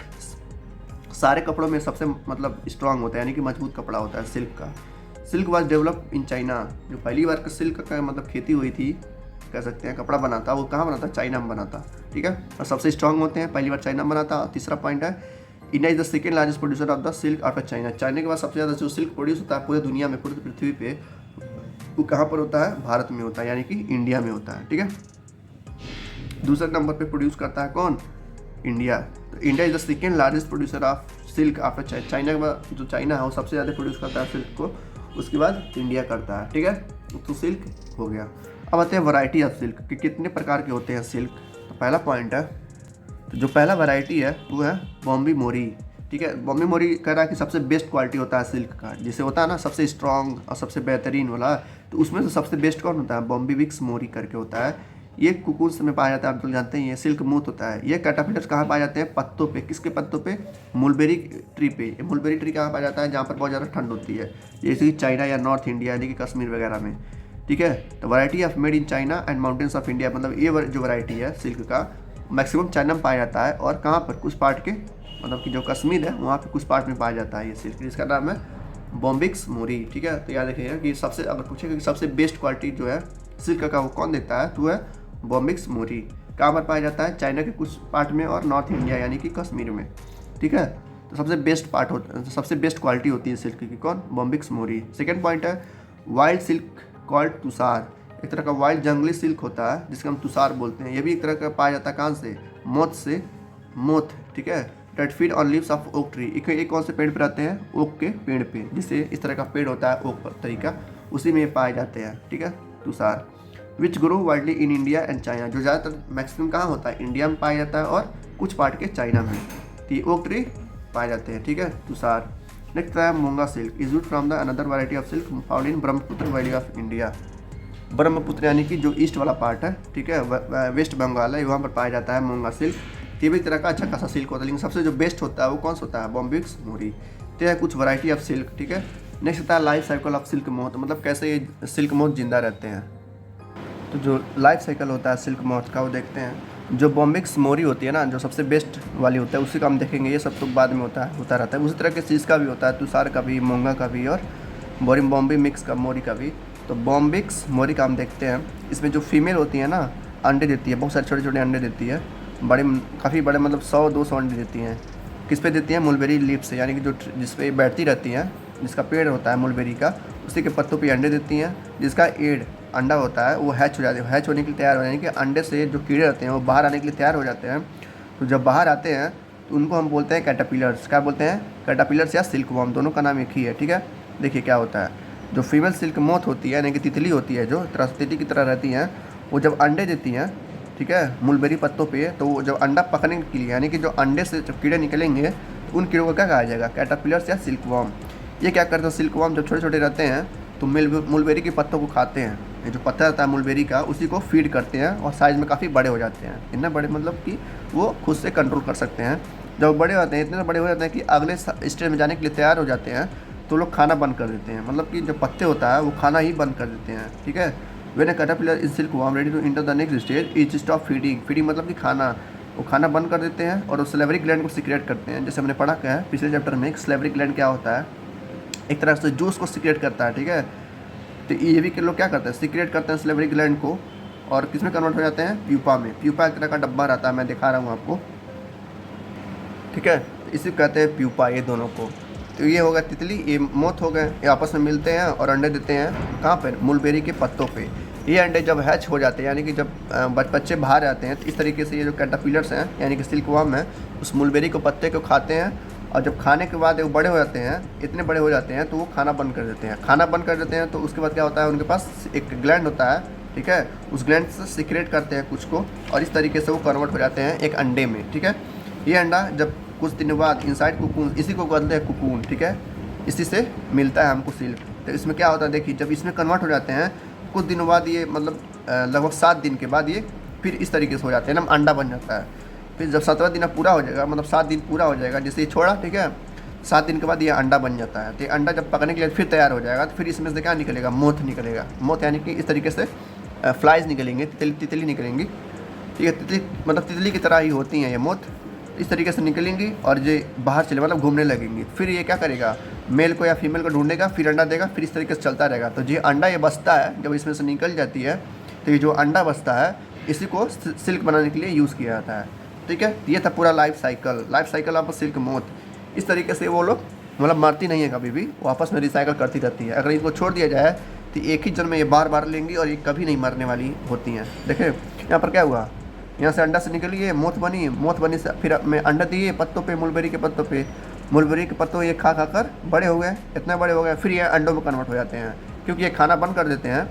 S1: सारे कपड़ों में सबसे मतलब स्ट्रांग होता है, यानी कि मजबूत कपड़ा होता है सिल्क का। Silk was develop in China. जो पहली बार सिल्क का मतलब खेती हुई थी, कह सकते हैं कपड़ा बना था, वो कहाँ बना था, चाइना में बना था, ठीक है। और सबसे स्ट्रांग होते हैं, पहली बार चाइना में बना था। तीसरा पॉइंट है, India is the second largest producer of the silk after China. China के बाद सबसे ज़्यादा जो सिल्क प्रोड्यूस होता है पूरे दुनिया में, पूरी पृथ्वी पे, वो कहाँ पर होता है, भारत में होता है, यानी कि इंडिया में होता है, ठीक है। दूसरे नंबर पे प्रोड्यूस करता है कौन, इंडिया। तो India is the second largest producer of silk after China के बाद जो चाइना है वो सबसे ज़्यादा प्रोड्यूस करता है सिल्क को, उसके बाद इंडिया करता है, ठीक है। तो सिल्क हो गया। अब आते हैं वैरायटी ऑफ सिल्क कि कितने प्रकार के होते हैं सिल्क। तो पहला पॉइंट है, तो जो पहला वैरायटी है वो है बॉम्बे मोरी, ठीक है। बॉम्बे मोरी कह रहा है कि सबसे बेस्ट क्वालिटी होता है सिल्क का, जिसे होता है ना सबसे स्ट्रॉन्ग और सबसे बेहतरीन वाला, तो उसमें से सबसे बेस्ट कौन होता है, बॉम्बे विक्स मोरी करके होता है। ये कुकुन्स में पाया जाता है, आप लोग जानते हैं, ये सिल्क मूथ होता है। ये कैटरपिलर्स कहाँ पाए जाते हैं, पत्तों पे। किसके पत्तों पे, मुलबेरी ट्री पे। मुलबेरी ट्री कहाँ पाया जाता है, जहाँ पर बहुत ज़्यादा ठंड होती है, जैसे कि चाइना या नॉर्थ इंडिया यानी कि कश्मीर वगैरह में, ठीक है। तो variety of made in China and mountains of India, मतलब ये जो वैरायटी है सिल्क का मैक्सिमम चाइना में पाया जाता है, और कहाँ पर, कुछ पार्ट के, मतलब कि जो कश्मीर है वहाँ पे कुछ पार्ट में पाया जाता है ये सिल्क, जिसका नाम है बॉम्बिक्स मोरी, ठीक है। तो याद रखिएगा कि सबसे, अगर पूछेगा कि सबसे बेस्ट क्वालिटी जो है सिल्क का वो कौन देता है, तो है बॉम्बिक्स मोरी। कहाँ पर पाया जाता है, चाइना के कुछ पार्ट में और नॉर्थ इंडिया यानी कि कश्मीर में, ठीक है। तो सबसे बेस्ट पार्ट होता, सबसे बेस्ट क्वालिटी होती है सिल्क की कौन, बॉम्बिक्स मोरी। सेकेंड पॉइंट है वाइल्ड सिल्क कॉल्ड तुषार। एक तरह का वाइल्ड जंगली सिल्क होता है जिसको हम तुषार बोलते हैं। ये भी एक तरह का पाया जाता है कहाँ से, मोथ से, मोथ, ठीक है। That feed on leaves of oak tree. एक कौन से पेड़ पे रहते हैं, ओक के पेड़ पे, जिससे इस तरह का पेड़ होता है ओक तरीका, उसी में पाए जाते हैं, ठीक है, Tushar. Which grow widely in India and China. जो ज़्यादातर मैक्सिमम कहाँ होता है, इंडिया में पाया जाता है और कुछ पार्ट के चाइना में। तो ये ओक ट्री पाए जाते हैं, ठीक है, तुषार। नेक्स्ट है मूंगा silk, is use from the another variety of silk found in Brahmaputra valley of India. Brahmaputra यानी कि जो ईस्ट वाला पार्ट है, ठीक है, वेस्ट बंगाल है, वहाँ पर पाया जाता है मूंगा सिल्क। ये भी तरह का अच्छा खासा सिल्क होता है, लेकिन सबसे जो बेस्ट होता है वो कौन सा होता है, बॉम्बिक्स मोरी। तो है कुछ वैरायटी ऑफ सिल्क, ठीक है। नेक्स्ट होता है life cycle of silk moth, मतलब कैसे ये सिल्क मोथ जिंदा रहते हैं। तो जो लाइफ साइकिल होता है सिल्क मोथ का वो देखते हैं। जो बॉम्बिक्स मोरी होती है ना, जो सबसे बेस्ट वाली होता है, उसी का हम देखेंगे, ये सब तो बाद में होता रहता है। उसी तरह के चीज़ का भी होता है, तुषार का भी, मूंगा का भी, और बॉम्बे मिक्स का, मोरी का भी। तो बॉम्बिक्स मोरी का हम देखते हैं, इसमें जो फीमेल होती है ना, अंडे देती है, बहुत सारे छोटे छोटे अंडे देती है, बड़े, काफ़ी बड़े, मतलब 100-200 अंडे देती हैं। किस पे देती हैं, मुलबेरी लीफ से, यानी कि जो जिस पे बैठती रहती हैं, जिसका पेड़ होता है मुलबेरी का, उसी के पत्तों पे अंडे देती हैं। जिसका एड अंडा होता है वो हैच हो जाते हैं, हैच होने के लिए तैयार हो, यानी कि अंडे से जो कीड़े रहते हैं वो बाहर आने के लिए तैयार हो जाते हैं। तो जब बाहर आते हैं तो उनको हम बोलते हैं कैटरपिलर्स। क्या बोलते हैं, कैटरपिलर्स या सिल्क वॉर्म, दोनों का नाम एक ही है, ठीक है। देखिए क्या होता है, जो फीमेल सिल्क मोथ होती है, यानी कि तितली होती है, जो तितली की तरह रहती हैं, वो जब अंडे देती हैं ठीक है, मुलबेरी पत्तों पे, तो वो जब अंडा पकने के लिए, यानी कि जो अंडे से जब कीड़े निकलेंगे तो उन कीड़ों को क्या कहा जाएगा, कैटरपिलर्स या सिल्कवॉर्म। ये क्या करते हैं, सिल्कवॉर्म जब छोटे छोटे रहते हैं तो मुलबेरी के पत्तों को खाते हैं। ये जो पत्ता रहता है मुलबेरी का, उसी को फीड करते हैं और साइज़ में काफ़ी बड़े हो जाते हैं। इतने बड़े मतलब कि वो खुद से कंट्रोल कर सकते हैं। जब बड़े होते हैं, इतने बड़े हो जाते हैं कि अगले स्टेज में जाने के लिए तैयार हो जाते हैं, तो लोग खाना बंद कर देते हैं। मतलब कि जो पत्ते होता है वो खाना ही बंद कर देते हैं, ठीक है। When a caterpillar in silkworm ready to enter the next stage, it stop feeding. Feeding मतलब कि खाना, वो खाना बंद कर देते हैं और उस सलेवरी ग्लैंड को सिक्रेट करते हैं। जैसे हमने पढ़ा क्या है पिछले चैप्टर में, सलेवरी ग्लैंड क्या होता है, एक तरह से जूस को सिक्रेट करता है, ठीक है। तो ये भी के लोग क्या करते हैं, सिक्रेट करते हैं सलेवरी ग्लैंड को, और किस में कन्वर्ट हो जाते हैं, प्यूपा में। प्यूपा एक तरह का डब्बा रहता है, मैं दिखा रहा हूँ आपको, ठीक है। इसी को कहते हैं प्यूपा, ये दोनों को। तो ये हो गया तितली, ये मोथ हो गए, ये आपस में मिलते हैं और अंडे देते हैं कहाँ पर, मुलबेरी के पत्तों पे। ये अंडे जब हैच हो जाते हैं, यानी कि जब बच्चे बाहर आते हैं, तो इस तरीके से ये जो कैटरपिलर्स हैं यानी कि सिल्कवॉर्म है, उस मुलबेरी को पत्ते को खाते हैं। और जब खाने के बाद वो बड़े हो जाते हैं, इतने बड़े हो जाते हैं, तो वो खाना बंद कर देते हैं। खाना बंद कर देते हैं तो उसके बाद क्या होता है, उनके पास एक ग्लैंड होता है, ठीक है। उस ग्लैंड से सिक्रेट करते हैं कुछ को, और इस तरीके से वो कन्वर्ट हो जाते हैं एक अंडे में, ठीक है। ये अंडा जब कुछ दिनों बाद इनसाइड कुकून, इसी को कहते हैं कुकून, ठीक है, इसी से मिलता है हमको सिल्क। तो इसमें क्या होता है, देखिए जब इसमें कन्वर्ट हो जाते हैं कुछ दिनों बाद, ये मतलब लगभग 7 दिन के बाद ये फिर इस तरीके से हो जाते हैं ना, अंडा बन जाता है। फिर जब 17 दिन पूरा हो जाएगा, मतलब 7 दिन पूरा हो जाएगा, जैसे ये छोड़ा, ठीक है, 7 दिन के बाद ये अंडा बन जाता है। तो ये अंडा जब पकने के लिए फिर तैयार हो जाएगा, तो फिर इसमें से क्या निकलेगा, मोथ निकलेगा। मोथ यानी कि इस तरीके से फ्लाइज निकलेंगे, तितली निकलेंगी, ठीक है। तितली मतलब तितली की तरह ही होती हैं ये मोथ, इस तरीके से निकलेंगी और ये बाहर चले मतलब घूमने लगेंगी। फिर ये क्या करेगा, मेल को या फीमेल को ढूंढेगा, फिर अंडा देगा, फिर इस तरीके से चलता रहेगा। तो ये अंडा ये बचता है, जब इसमें से निकल जाती है, तो ये जो अंडा बचता है इसी को सिल्क बनाने के लिए यूज़ किया जाता है, ठीक है। ये था पूरा life cycle of silk moth. इस तरीके से वो लोग मतलब मरती नहीं है कभी भी, वो आपस में रिसाइकल करती रहती है। अगर इनको छोड़ दिया जाए तो एक ही जन्म में ये बार बार लेंगी और ये कभी नहीं मरने वाली होती हैं। देखें यहाँ पर क्या हुआ, यहाँ से अंडा से निकली है, मोथ बनी से फिर मैं अंडा दिए पत्तों पे, मुलबेरी के पत्तों पे, मुलबेरी के पत्तों ये खा कर बड़े हो गए, इतने बड़े हो गए, फिर ये अंडों में कन्वर्ट हो जाते हैं, क्योंकि ये खाना बंद कर देते हैं,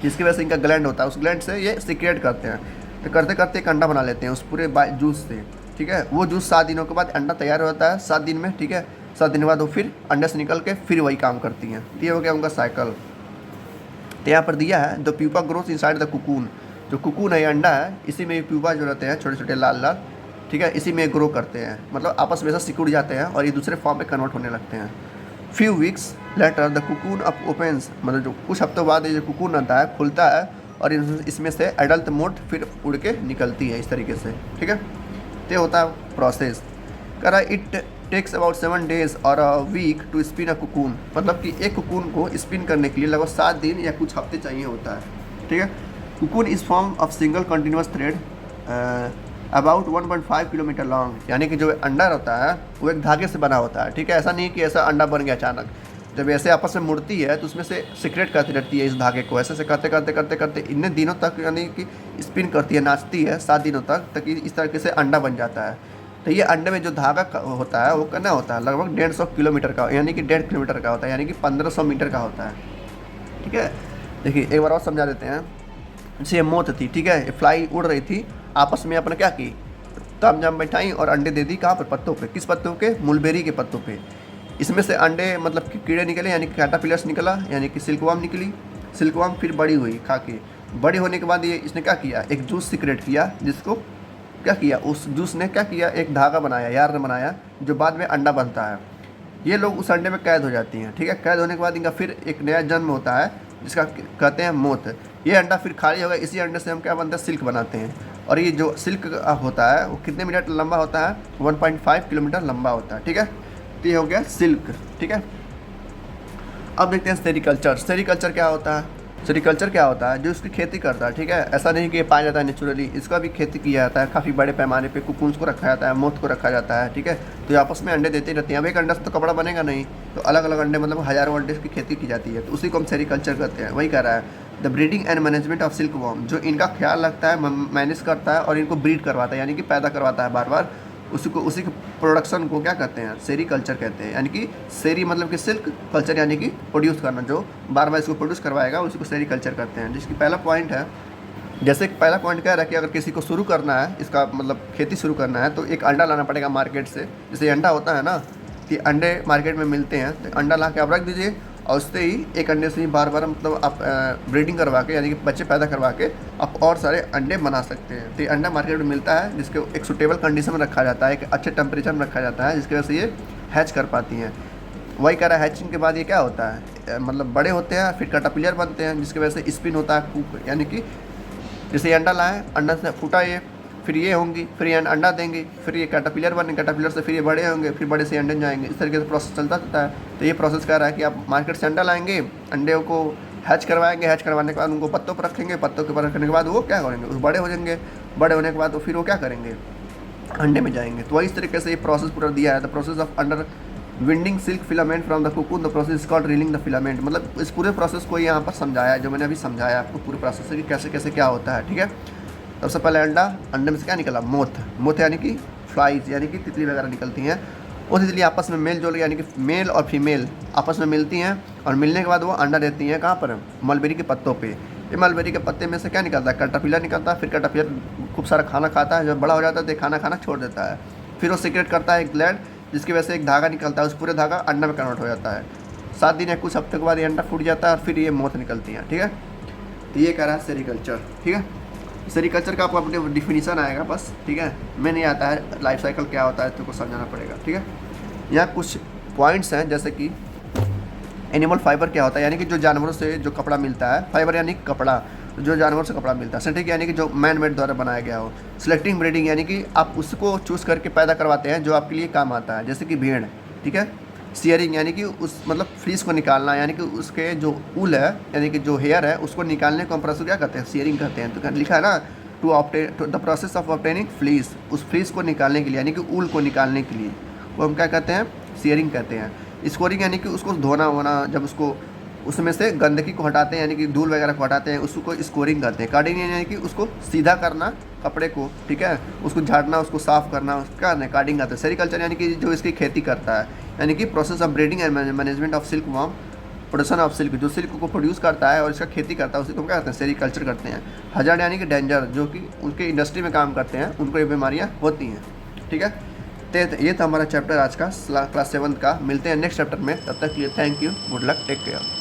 S1: जिसकी वजह से इनका ग्लैंड होता है, उस ग्लैंड से ये सिक्रेट करते हैं। तो करते करते एक अंडा बना लेते हैं उस पूरे जूस से, ठीक है। वो जूस 7 दिनों के बाद अंडा तैयार हो जाता है, 7 दिन में, ठीक है। 7 दिन बाद वो फिर अंडे से निकल के फिर वही काम करती हैं। तो ये हो गया उनका साइकिल। तो यहाँ पर दिया है, the pupa growth inside the cocoon. जो कुकून है, अंडा है, इसी में प्यूपा जो रहते हैं छोटे छोटे लाल लाल, ठीक है, इसी में ग्रो करते हैं, मतलब आपस में ऐसा सिकुड़ जाते हैं और ये दूसरे फॉर्म में कन्वर्ट होने लगते हैं। Few weeks later the cocoon up opens, मतलब जो कुछ हफ्तों बाद ये जो कुकून आता है खुलता है और इसमें से एडल्ट मोट फिर उड़ के निकलती है इस तरीके से, ठीक है। तो होता है प्रोसेस। कह रहा है इट टेक्स अबाउट 7 days और a week to spin a cocoon, मतलब कि एक कुकून को स्पिन करने के लिए लगभग 7 दिन या कुछ हफ्ते चाहिए होता है, ठीक है। Cocoon is form of single continuous thread about 1.5 kilometre long, यानी कि जो अंडा रहता है वो एक धागे से बना होता है, ठीक है। ऐसा नहीं कि ऐसा अंडा बन गया अचानक, जब ऐसे आपस में मुड़ती है तो उसमें से सिक्रेट करती रहती है इस धागे को, ऐसे से करते करते करते करते इतने दिनों तक, यानी कि स्पिन करती है, नाचती है 7 दिनों तक, ताकि इस तरीके से अंडा बन जाता है। तो ये अंडे में जो धागा होता है वो करना होता है लगभग 150 किलोमीटर का, यानी कि 1.5 किलोमीटर का होता है, यानी कि 1500 मीटर का होता है, ठीक है। देखिए एक बार और समझा देते हैं। जैसे ये मोथ थी, ठीक है, फ्लाई उड़ रही थी, आपस में अपने क्या की, तब जब बैठाई और अंडे दे दी, कहाँ पर, पत्तों पे। किस पत्तों के, मुलबेरी के पत्तों पे। इसमें से अंडे मतलब कि कीड़े निकले, यानी कि कैटरपिलर्स निकला, यानी कि सिल्कवॉर्म निकली। सिल्कवॉर्म फिर बड़ी हुई खा के, बड़ी होने के बाद ये इसने क्या किया, एक जूस सिक्रेट किया, जिसको क्या किया, उस जूस ने क्या किया, एक धागा बनाया, यार्न बनाया, जो बाद में अंडा बनता है। ये लोग उस अंडे में कैद हो जाती हैं, ठीक है। कैद होने के बाद इनका फिर एक नया जन्म होता है, जिसका कहते हैं मोथ। ये अंडा फिर खाली होगा, इसी अंडे से हम क्या बनते हैं, सिल्क बनाते हैं। और ये जो सिल्क होता है वो कितने मीटर लंबा होता है, 1.5 किलोमीटर लंबा होता है, ठीक है। तो ये हो गया सिल्क, ठीक है। अब देखते हैं सेरिकल्चर। सेरिकल्चर क्या होता है, सेरिकल्चर क्या होता है, जो इसकी खेती करता है, ठीक है। ऐसा नहीं कि ये पाया जाता है नेचुरली, इसका भी खेती किया जाता है, काफ़ी बड़े पैमाने पे कुकून्स को रखा जाता है, मोथ को रखा जाता है, ठीक है। तो ये आपस में अंडे देते रहते हैं। अब एक अंडा से तो कपड़ा बनेगा नहीं, तो अलग अलग अंडे मतलब हज़ारों अंडे की खेती की जाती है, तो उसी को हम सेरिकल्चर कहते हैं। वही कह रहा है the breeding and management of silkworm, जो इनका ख्याल रखता है, मैनेज करता है और इनको ब्रीड करवाता है, यानी कि पैदा करवाता है बार बार, उसी के प्रोडक्शन को क्या कहते हैं, सेरिकल्चर कहते हैं। यानी कि सेरी मतलब कि सिल्क, कल्चर यानी कि प्रोड्यूस करना, जो बार बार इसको प्रोड्यूस करवाएगा उसी को सेरिकल्चर कहते हैं। जिसकी पहला पॉइंट है जैसे पहला पॉइंट क्या रहा कि अगर किसी को शुरू करना है, इसका मतलब खेती शुरू करना है, तो एक अंडा लाना पड़ेगा मार्केट से। जैसे अंडा होता है ना कि अंडे मार्केट में मिलते हैं, तो अंडा ला के आप रख दीजिए और उससे ही एक अंडे से ही बार बार मतलब आप ब्रीडिंग करवा के यानी कि बच्चे पैदा करवा के आप और सारे अंडे बना सकते हैं। तो ये अंडा मार्केट में मिलता है जिसके एक सूटेबल कंडीशन में रखा जाता है, एक अच्छे टेम्परेचर में रखा जाता है, जिसकी वजह से ये हैच कर पाती हैं। वही कह रहा है हैचिंग के बाद ये क्या होता है, मतलब बड़े होते हैं, फिर कैटरपिलर बनते हैं, जिसकी वजह से स्पिन होता है कूक, यानी कि जैसे ये अंडा लाए, अंडा से फूटा ये, फिर ये होंगी, फिर ये अंडा देंगी, फिर ये कैटरपिलर बने, कैटरपिलर से फिर ये बड़े होंगे, फिर बड़े से अंडे जाएंगे। इस तरीके से प्रोसेस चलता रहता है। तो ये प्रोसेस कर रहा है कि आप मार्केट से अंडा लाएंगे, अंडे को हैच करवाएंगे, हैच करवाने के बाद उनको पत्तों पर रखेंगे, पत्तों के ऊपर रखने के बाद वो क्या करेंगे, वो बड़े हो जाएंगे, बड़े होने के बाद फिर वो क्या करेंगे, अंडे में जाएंगे। तो वही इस तरीके से ये प्रोसेस पूरा दिया है। The process of under winding silk filament from the cocoon, the process is called reeling the filament. मतलब इस पूरे प्रोसेस को यहाँ पर समझाया है, जो मैंने अभी समझाया आपको पूरे प्रोसेस से कि कैसे कैसे क्या होता है। ठीक है, सबसे पहले अंडा, अंडे में से क्या निकला, मोथ, मोथ यानी कि फ्लाइज यानी कि तितली वगैरह निकलती हैं। वो तितली आपस में मेल जोल यानी कि मेल और फीमेल आपस में मिलती हैं और मिलने के बाद वो अंडा देती हैं कहाँ पर, मलबेरी के पत्तों पे। ये मलबेरी के पत्ते में से क्या निकलता है, कैटरपिलर निकलता है। फिर कैटरपिलर खूब सारा खाना खाता है, जब बड़ा हो जाता है तो खाना खाना छोड़ देता है। फिर वो सीक्रेट करता है एक ग्लैंड, जिसकी वजह से एक धागा निकलता है, उस पूरे धागा अंडा में कन्वर्ट हो जाता है। 7 दिन या कुछ हफ्ते के बाद ये अंडा फूट जाता है और फिर ये मोथ निकलती हैं। ठीक है, तो ये कह रहा है सेरिकल्चर। ठीक है, सेरिकल्चर का आपको अपने डिफिनीसन आएगा बस। ठीक है, मैं नहीं आता है लाइफ साइकिल क्या होता है, तो को समझाना पड़ेगा। ठीक है, यहाँ कुछ पॉइंट्स हैं, जैसे कि एनिमल फाइबर क्या होता है, यानी कि जो जानवरों से जो कपड़ा मिलता है, फाइबर यानी कपड़ा, जो जानवर से कपड़ा मिलता है। सिंथेटिक यानी कि जो मैन मेड द्वारा बनाया गया हो। सिलेक्टिंग ब्रीडिंग यानी कि आप उसको चूज़ करके पैदा करवाते हैं जो आपके लिए काम आता है, जैसे कि भेड़। ठीक है, शेयरिंग यानी कि उस मतलब फ्लीस को निकालना, यानी कि उसके जो ऊल है यानी कि जो हेयर है उसको निकालने को हम प्रोसेस क्या कहते हैं, शेयरिंग कहते हैं। तो लिखा है ना, to obtain the process of obtaining fleece, उस फ्लीस को निकालने के लिए यानी कि ऊल को निकालने के लिए वो हम क्या कहते हैं, शेयरिंग कहते हैं। स्कोरिंग यानी कि उसको धोना वोना, जब उसको उसमें से गंदगी को हटाते हैं यानी कि धूल वगैरह को हटाते हैं, उसको स्कोरिंग करते हैं। कार्डिंग यानी कि उसको सीधा करना कपड़े को, ठीक है, उसको झाड़ना, उसको साफ करना, उसका कार्डिंग करते हैं। सेरिकल्चर यानी कि जो इसकी खेती करता है, यानी कि process of breeding and management of silk worm, production of silk, जो सिल्क को प्रोड्यूस करता है और इसका खेती करता है, उसी को क्या करते हैं, सेरिकल्चर करते हैं। हजार्ड यानी कि डेंजर, जो कि उनके इंडस्ट्री में काम करते हैं, उनको ये बीमारियाँ होती हैं। ठीक है, तो ये था हमारा चैप्टर आज का क्लास 7 का। मिलते हैं नेक्स्ट चैप्टर में, तब तक के लिए thank you, good luck, take care.